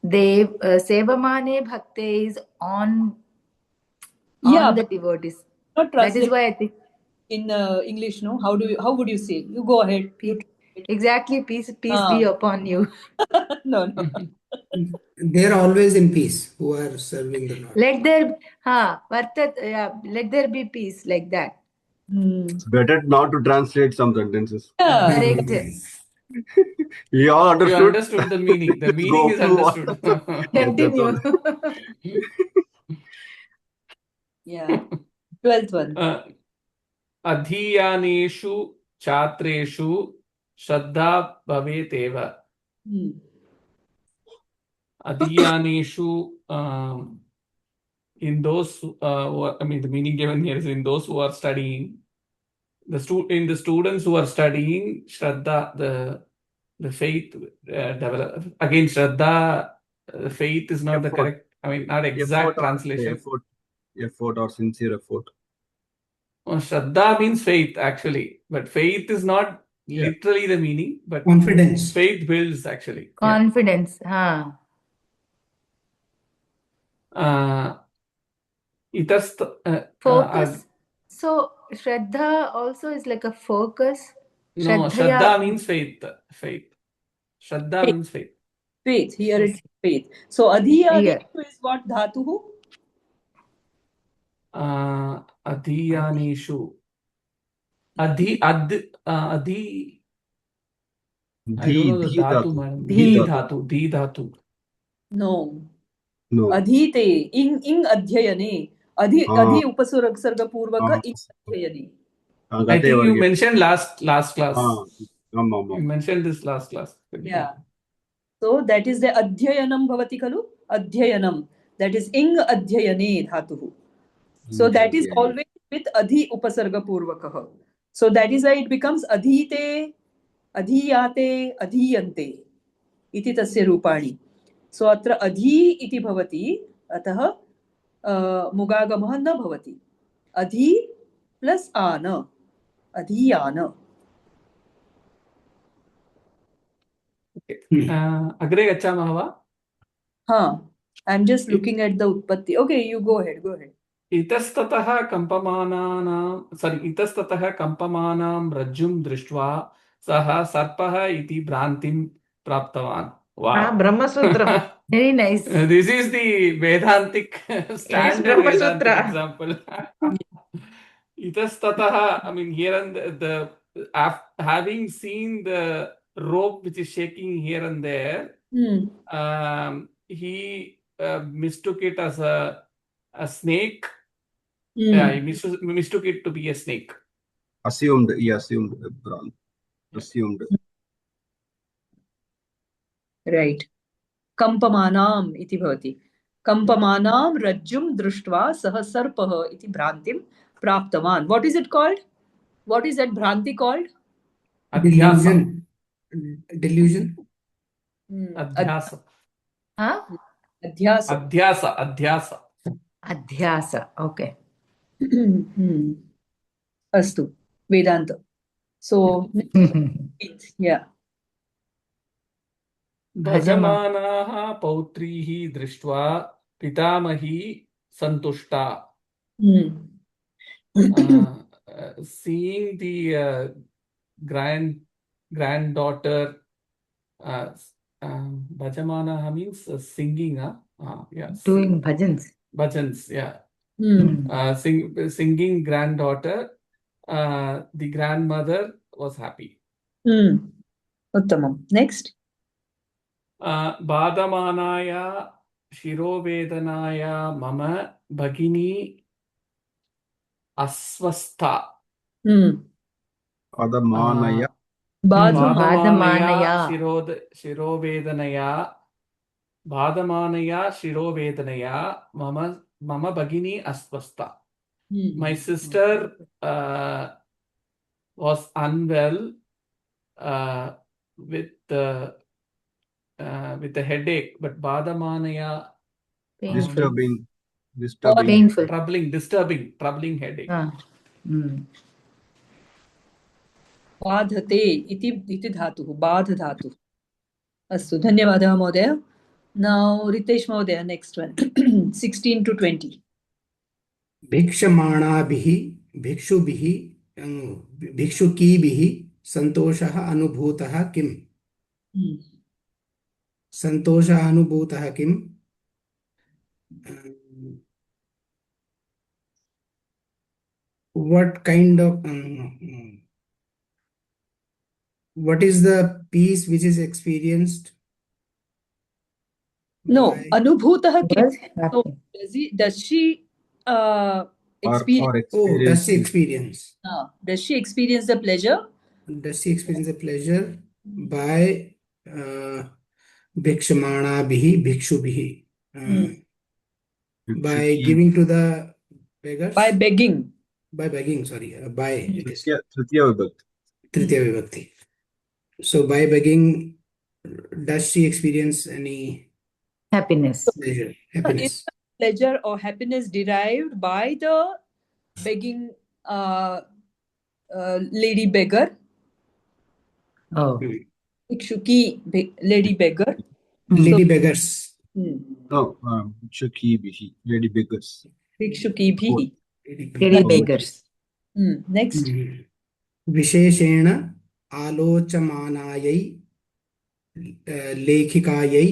Sevamane Bhakte is on the devotees. That is why I think in English, no? How would you say? You go ahead. Exactly, peace be upon you. No. They are always in peace who are serving the Lord. Let there be peace, like that. It's better not to translate some sentences. Yeah. Correct. We all You understood. understood the meaning. The Let's meaning go is move on. understood. Yes, that's all. Continue. Yeah. 12th one. अधीयानेषु छात्रेषु श्रद्धा भवेतेव. Adhiyaneshu, in those, I mean, the meaning given here is in those who are studying, in the students who are studying, Shraddha, the faith develop. Again, Shraddha, faith is not the Effort. correct, I mean, not exact translation. Effort or sincere effort. Shraddha means faith, actually, but faith is not literally the meaning, but Confidence. faith builds, actually. Confidence. Focus. So Shraddha also is like a focus. No, Shraddha means faith. Shraddha means faith. Faith. Here it's faith. So Adhiyaneshu is what dhatu? Adhiyaneshu. Adhi. I don't know the dhatu, madam. Dhi dhatu. No. Adhite. Ing adhyayane. Adhi upasarga purvaka ing adhyayane. I think you mentioned last class. You mentioned this last class. Yeah. So that is the adhyayanam bhavati khalu. Adhyayanam. That is ing adhyayane dhatuhu. So that is always with adhi upasarga purvakah. So that is why it becomes adhite, adhiyate, adhiyante. Iti tasya rupani. So atra adhi iti bhavati. Atah mugagamah na bhavati. Adhi plus ana. Adhiyana. Agre gachamah va? I'm just looking at the utpatti. Okay, you go ahead. इतस्ततः कम्पमानां रज्जुं दृष्ट्वा सः सर्पः इति भ्रान्तिं प्राप्तवान्. Wow. Brahmasutra. Very nice. This is the Vedantic standard Vedantic example. Itastatah, I mean, here and having seen the rope which is shaking here and there, he mistook it as a snake. Yeah, he mistook it to be a snake. Assumed. Right. Kampamanam iti bhavati. Kampamanam rajjum drushtva saha sarpah iti bhrantim praptavan. What is it called? What is that bhranti called? Delusion. Delusion. Adhyasa. Adhyasa. Adhyasa. Okay. Astu. Vedanta. So, yeah. भजमानाः पौत्रीः दृष्ट्वा पितामही सन्तुष्टा. Seeing the granddaughter, bhajamanaha means singing. Doing bhajans. Yeah. Singing granddaughter, the grandmother was happy. Uttamam. Next. Badhamanaya shirovedanaya mama bhagini asvastha. Badhamanaya shirovedanaya mama bhagini asvastha. My sister was unwell with a headache, but Badhamanaya disturbing painful, troubling headache. Badhate iti dhatuh. Badh dhatuh. Astu. Dhanyavadah Mahodaya. Now Ritesh Mahodaya, next one. 16 to 20. भिक्षमाणाभिः भिक्षुभिः भिक्षुकीभिः सन्तोषः अनुभूतः किम्? सन्तोषः अनुभूतः किम्? What kind of what is the peace which is experienced No, by Anubhutah kim. Was So happy. does she experience? or oh does she experience Does she experience the pleasure? does she experience the pleasure by bhikshamana bhikshubihi by Bhikshuki giving to the beggars By begging. by begging sorry by it is Tritiya Vibhakti. Tritiya Vibhakti. So by begging, does she experience any Happiness. pleasure, Is happiness? the pleasure or happiness derived by the begging lady beggar? Oh. Bhikshuki lady beggar. Lady beggars. No, Bhikshuki Bihi, lady beggars. Bhikshuki bhi. Lady beggars. Next. विशेषेण आलोचमानायै लेखिकायै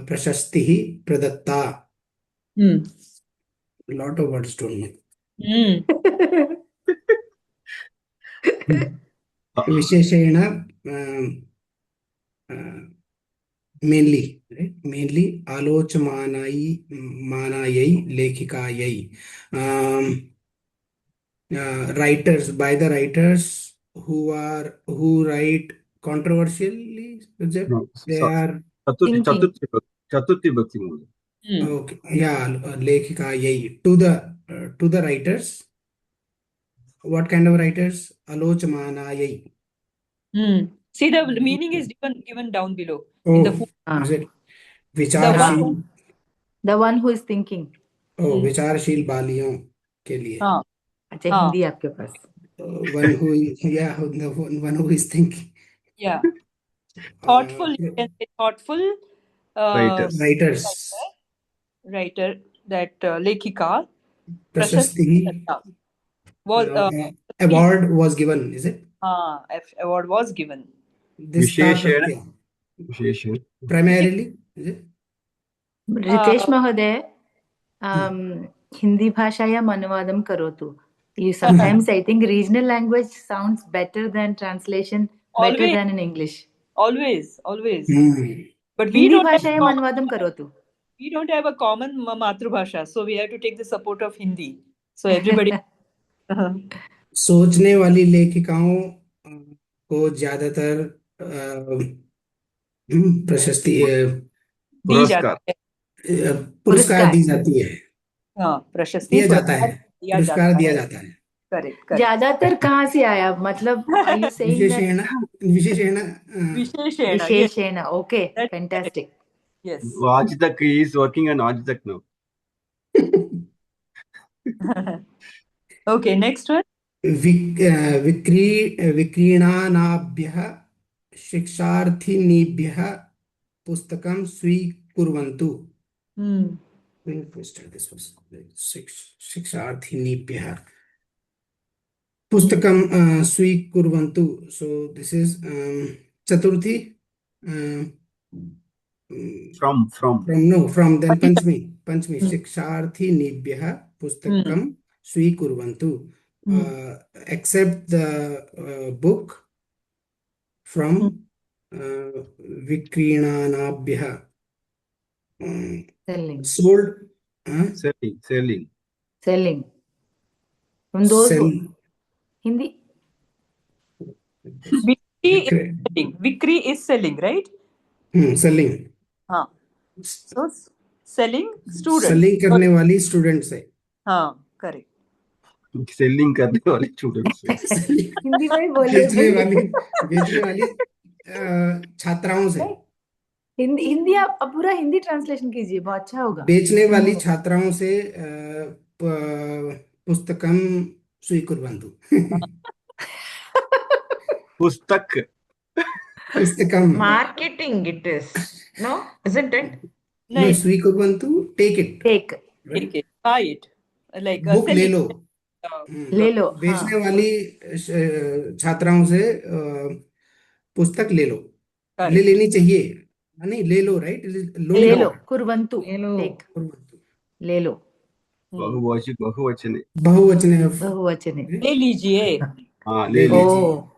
प्रशस्तिः प्रदत्ता. Lot of words don't know. विशेषेण mainly, right? Mainly आलोचमानायै लेखिकायै. Writers, by the writers who write controversially, No, they are Chaturthi Bhakti Mula. okay. Yeah, लेखिकायै to the writers. What kind of writers? Alochamaanaयै. See, the meaning is given down below. Oh, in the is it? विचारशील. The one who is thinking. Oh, विचारशील बालियों के लिए. अच्छा हिंदी आपके पास. One who, yeah, the one who is thinking. Yeah. Thoughtful, you can say thoughtful Writers. Writer, that Lekhika. Prashasti. Was award was given, is it? Award was given. This Visheshena. Primarily, is it? Ritesh महोदय, हिंदी भाषायाम् अनुवादं करोतु. You sometimes I think regional language sounds better than translation, better Always. than in English. Always. But we Hindi don't भाषायाम् अनुवादं करोतु. We don't have a common matrubhasha, so we have to take the support of Hindi. So everybody. सोचने वाली लेखिकाओं को ज्यादातर प्रशस्ति पुरस्कार दी जाती है. प्रशस्ति दिया जाता है. पुरस्कार दिया जाता है. करेक्ट. ज्यादातर कहाँ से आया? मतलब are you saying that? विशेषेण. Okay, fantastic. Yes. Ajitak is working on Ajitak now. Okay, next one. विक्रीणानाभ्यः शिक्षार्थिनीभ्यः पुस्तकं स्वीकुर्वन्तु. शिक्षार्थिनीभ्यः पुस्तकं स्वीकुर्वन्तु. So this is Chaturthi. From then Panchami. शिक्षार्थिनीभ्यः पुस्तकं स्वीकुर्वन्तु. Accept the book from Vikrinanabhyah. Sold. Selling. From those who Hindi. Vikri is selling, right? Selling. So selling students. Selling करने वाली students है. Correct. Selling करने वाली students. Hindi में बोलिए. बेचने वाली छात्राओं से. हिंदी आप पूरा हिंदी ट्रांसलेशन कीजिए, बहुत अच्छा होगा. बेचने वाली छात्राओं से पुस्तकं स्वीकुर्वन्तु. पुस्तकं. Marketing it is. No, isn't it? No, स्वीकुर्वन्तु. Take it. Buy it. Like book ले लो. बेचने वाली छात्राओं से पुस्तक ले लो. ले लेनी चाहिए. नहीं ले लो, राइट? ले लोडिंग लो, वर्ड. कुर्वन्तु, Hello. take, कुर्वन्तु. ले लो, बहुवचने. बहुवचने of बहुवचने. ले लीजिए. हाँ, ले ले लीजिए. लीजिए. Oh.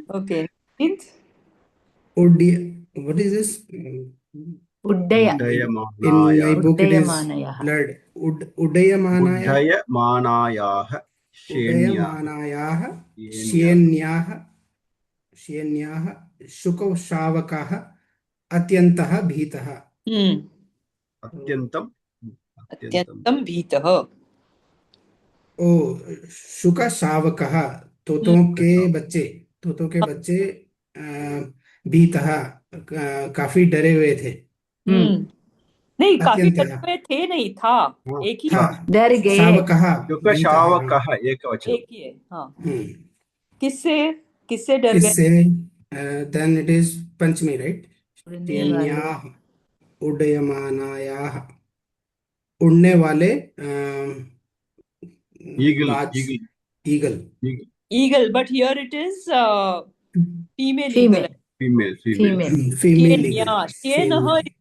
Okay. Ninth? What is this? Uddaya, In my उड्डयमानायाः book it is Uddayamanayah. blurred. Uddayamanaya, उड्डयमानायाः श्येन्याः उड्डयमानायाः श्येन्याः श्येन्याः शुकशावकः अत्यन्तः भीतः. अत्यन्तं अत्यन्तं भीतः. ओ शुकशावकः, तोतों के बच्चे भीतः, काफी डरे हुए थे. नहीं, काफी अत्यन्तः डरे हुए थे नहीं, था. एक ही था. डर गए. शावकः भीतः. शुकशावकः एकवचनं. एक ही है. हाँ. किससे डर गए? किससे? then it is Panchami, right? उड़ने वाले. श्येन्याः उड्डयमानायाः, उड़ने वाले Eagle, बाज, eagle, eagle. Eagle, but here it is female Female. eagle. female. Female eagle. Shenah is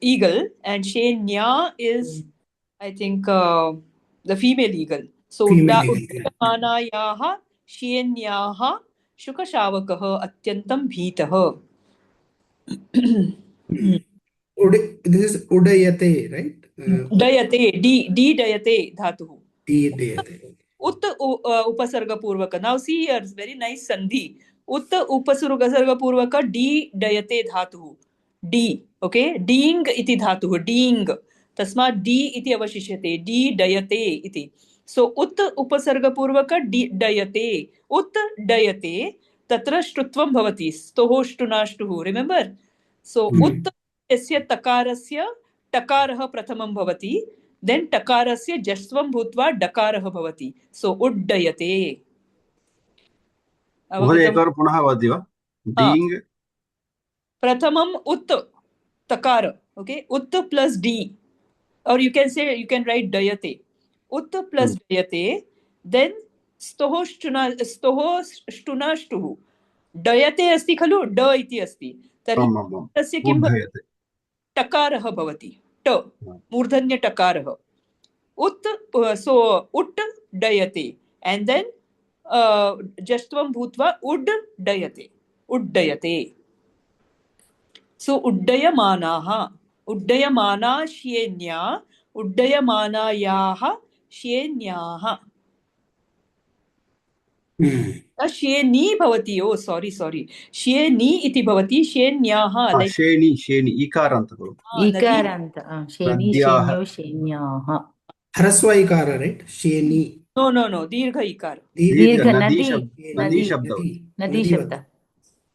eagle and Shenya is, I think, the female eagle. So Female eagle. Uddayamanayaः Shenyaः Shukashavakः Atyantam Bheetah. This is udayate, right? Dayate, D dayate dhatuः. Udayate. Ut upasarga purvaka. Now see here, very nice sandhi. Ut upasarga purvaka D dayate dhatuः. D, okay? Ding iti dhatuः. Ding. Tasmat D iti avashishyate. D dayate iti. So ut upasarga purvaka D dayate. Ut dayate. Tatra shtutvam bhavati. Stoho shtunashtuhu. Remember? So ut yasya takarasya takarah prathamam bhavati. Then takarasya jastvam bhutva dakarah bhavati. So uddayate. महोदय एकवारं पुनः वदति वा? Ding. Prathamam ut takara. Okay, ut plus d, or you can write dayate. Ut plus dayate. Then stoho shtunashtuhu. Dayate asti खलु, ड इति अस्ति. तर्हि तस्य किं भवति? टकारः भवति. ट मूर्धन्य टकारः. Ut, so ut dayate, and then jastvam bhutva uddayate. Uddayate. So uddayamanaha. Uddayamana shyenya. Uddayamanayaha shenyaha. Sheni bhavati. Oh, sorry. Sheni iti bhavati. Shenyaha. Like शेनि इकारान्त भवति. इकारन्त. शेनि, शेन्यो, शेन्याः. ह्रस्व इकार, right? शेनि. No. Dirgha ikar. दीर्घ. नदी शब्द. नदी शब्द.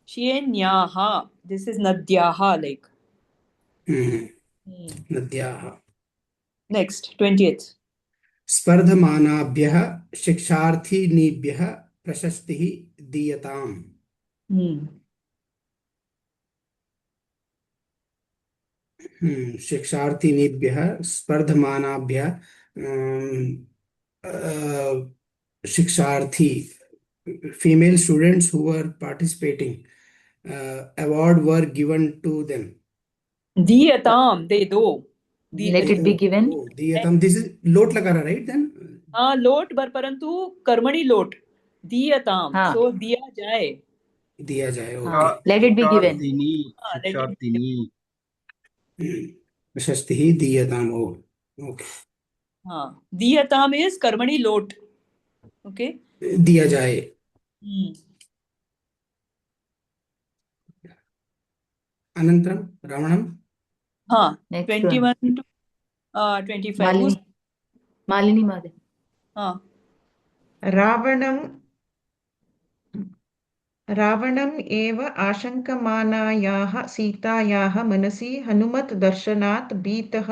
Shenyaha. This is nadyaha, like. नद्याः. Next, 20th. स्पर्धमानाभ्यः शिक्षार्थिनीभ्यः प्रशस्तिः दीयताम्. शिक्षार्थिनीभ्यः स्पर्धमानाभ्यः शिक्षार्थी, female students who were participating, award were given to them. Diyatam, they do. Let it be given. Diyatam, this is lot lagara, right? Then lot परंतु कर्मणि lot. Diyatam. So दिया जाए. दिया जाए. Okay. Let it be given. शिक्षार्थिनी. प्रशस्तिः दीयताम्. Okay. Diyatam is कर्मणि lot. Okay. दिया जाए. अनन्तरं रावणं. 21 to 25. मालिनी महोदय. रावणम् एव आशङ्कमानायाः सीतायाः मनसि हनुमत् दर्शनात् भीतिः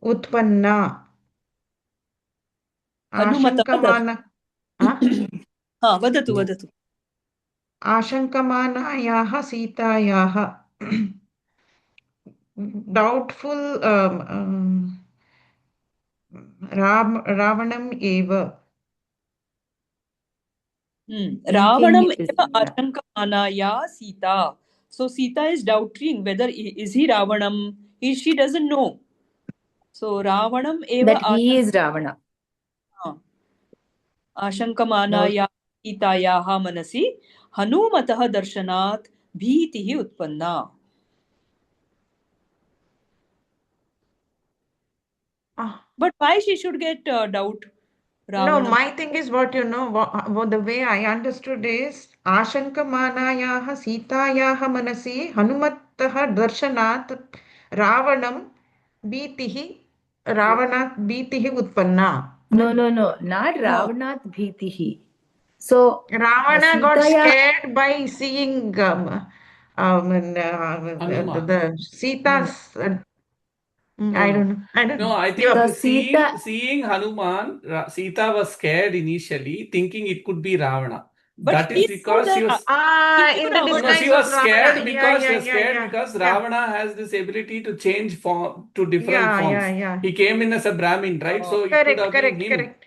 उत्पन्ना. वदतु. आशङ्कमानायाः सीतायाः doubtful रावणम् एव Ravanam Thinking eva is, ashankamanaya Sita. So Sita is doubting whether is he Ravanam. She doesn't know. So Ravanam eva that he is Ravana. आशंकमानाया सीतायाः मनसि हनुमतः दर्शनात् भीतिः उत्पन्ना. But why she should get doubt? No, my thing is what the way I understood is Ashankamanayaः Sitayaः मनसि हनुमतः दर्शनात् रावणं रावणात् भीतिः उत्पन्ना. No, not Ravanath Bhitihi. So Ravana got Sitaya, scared by seeing the Sita's. I don't know. No, I think So seeing Hanuman, Sita was scared initially, thinking it could be Ravana. But that is because she was in the disguise she was of scared Ravana. because she was scared because Ravana has this ability to change form to different forms. He came in as a Brahmin, right? So it could have been him. Correct.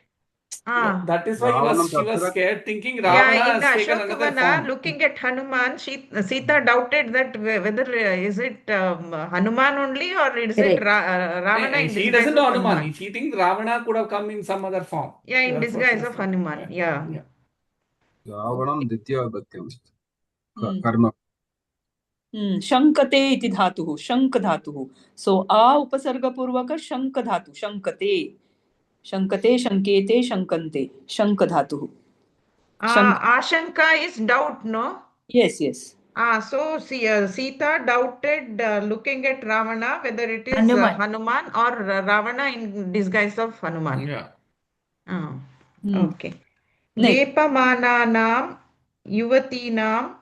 That is why she was scared, thinking in Ravana the has taken another Ashokavana, form. looking at Hanuman, Sita doubted that whether is it Hanuman only or is it Ravana in She disguise doesn't of know Hanuman. She thinks Ravana could have come in some other form. In disguise of Hanuman. Ravanam Ditya Bhatyam. Karma. शंकते इति धातुः शंक धातुः. So आ उपसर्गपूर्वक शंक धातु शंकते शंकते शंकेते शंकन्ते शंक धातुः. Ashanka is doubt, no? Yes. So Sita doubted looking at Ravana whether it is Hanuman or Ravana in disguise of Hanuman. Okay. Vepamananam yuvatinam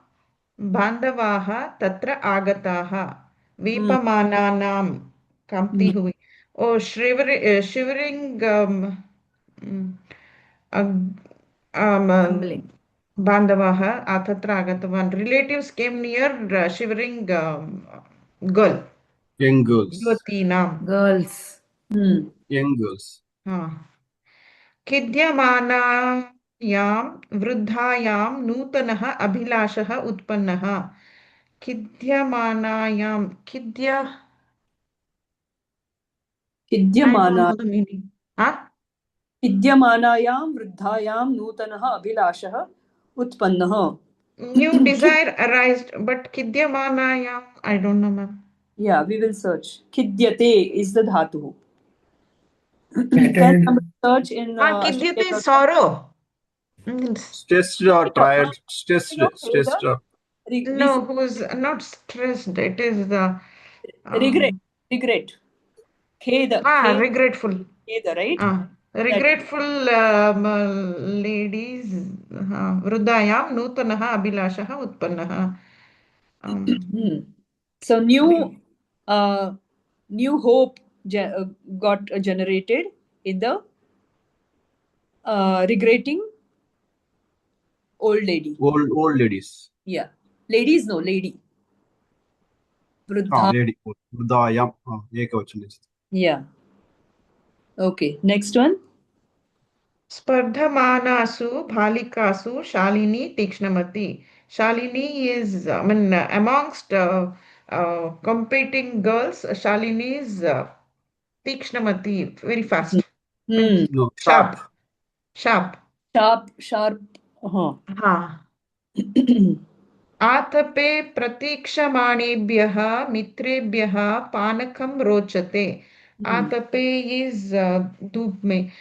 bandavaha tatra agataha. Vepamananam kamti hui. Oh, shivering bandavaha tatra agatavan. Relatives came near shivering girl. Young girls. Yuvatinam. girls. Young girls. खिद्यमानायां वृद्धायां नूतनः अभिलाषः उत्पन्नः. खिद्यमानायां विद्यमानायां वृद्धायां नूतनः अभिलाषः उत्पन्नः. New desire arised, but खिद्यमानायां I don't know, ma'am. Yeah, we will search. Khidyate is the dhatu. Can search in Khidyate is sorrow. Stressed or tired? Stressed. No, who's not stressed. It is the regret. Kheda. Regretful. Kheda, right? Regretful ladies. Vruddhayam nutanah abhilashah utpannah. So new hope got generated in the regretting old lady. Old ladies. Yeah. Ladies, no, lady. Vruddha. Lady. Vruddhayam. Ekavachan. Yeah. Okay. Next one. Spardhamanasu bhalikasu Shalini Tikshnamati. Shalini is, amongst competing girls, Shalini is Tikshnamati, very fast. No, sharp. आतपे प्रतीक्षमाणेभ्यः मित्रेभ्यः पानकं रोचते. Atape is धूप में.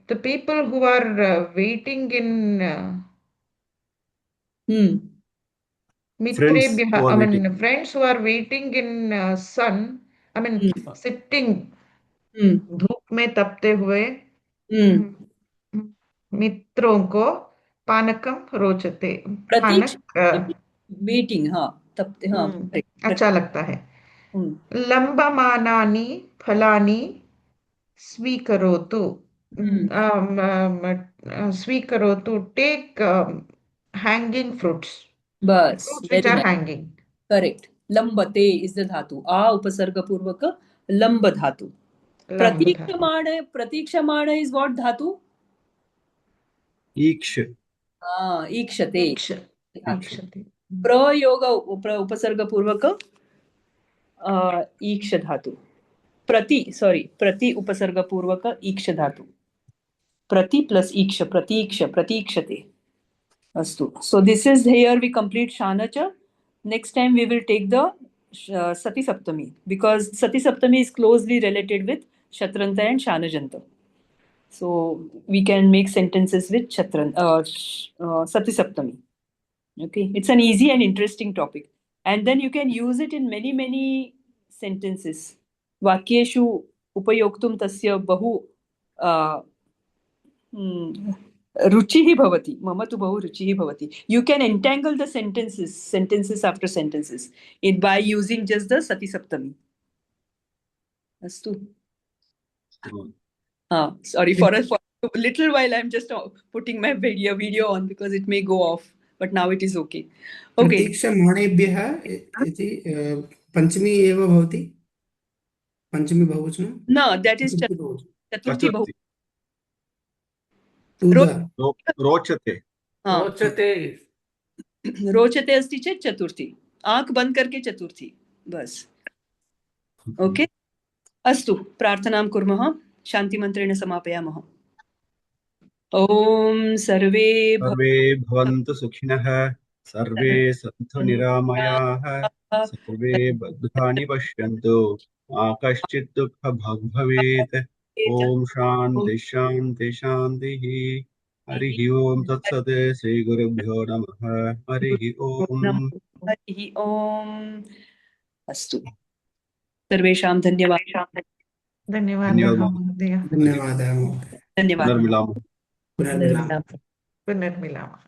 The people who are waiting in mitrebhyah, friends who are waiting in sun, sitting धूप में तपते हुए मित्रों को पानकम रोचते. वेटिंग तपते अच्छा लगता है. लंबमानानि फलानि स्वीकरोतु. स्वीकरोतु, take hanging fruits. Fruits which are hanging. Correct. Lambate is the dhatu. Upasarga purvaka lamba dhatu. Pratikshamana is what dhatu? ईक्ष ईक्षते ईक्ष ईक्षते प्रयोग उपसर्गपूर्वक ईक्ष धातु प्रति उपसर्गपूर्वक ईक्ष धातु प्रति प्लस ईक्ष प्रतीक्षते अस्तु. So this is here we complete shana cha. Next time we will take the sati saptami because sati saptami is closely related with shatranta and shanajanta. So we can make sentences with sati saptami. Okay, it's an easy and interesting topic, and then you can use it in many sentences. Vakyeshu upayoktum tasya bahu रुचिः भवति. मम तु बहु रुचिः भवति. You can entangle the sentences after sentences by using just the sati saptami. Astu. Sorry for a little while I'm just putting my video on because it may go off, but now it is okay. Okay. प्रतीक्षमाणेभ्यः इति पञ्चमी एव भवति. पञ्चमी बहुवचनं. No, that is चतुर्थी बहु. रोचते रोचते अस्ति चेत् चतुर्थी. आंख बंद करके चतुर्थी बस. ओके. अस्तु प्रार्थनां कुर्मः. शान्तिमन्त्रेण समापयामः. ॐ सर्वे भवन्तु सुखिनः सर्वे सन्तु निरामयाः सर्वे भद्राणि पश्यन्तु मा कश्चित् दुःखभाग् भवेत्. ॐ शान्ति शान्ति शान्तिः. हरिः ओम् तत्सत्. श्रीगुरुभ्यो नमः. हरिः ओम्. हरिः ओम्. अस्तु सर्वेषां धन्यवादः. धन्यवादः. धन्यवादः. पुनर्मिलामः. पुनर्मिलामः. पुनर्मिलामः.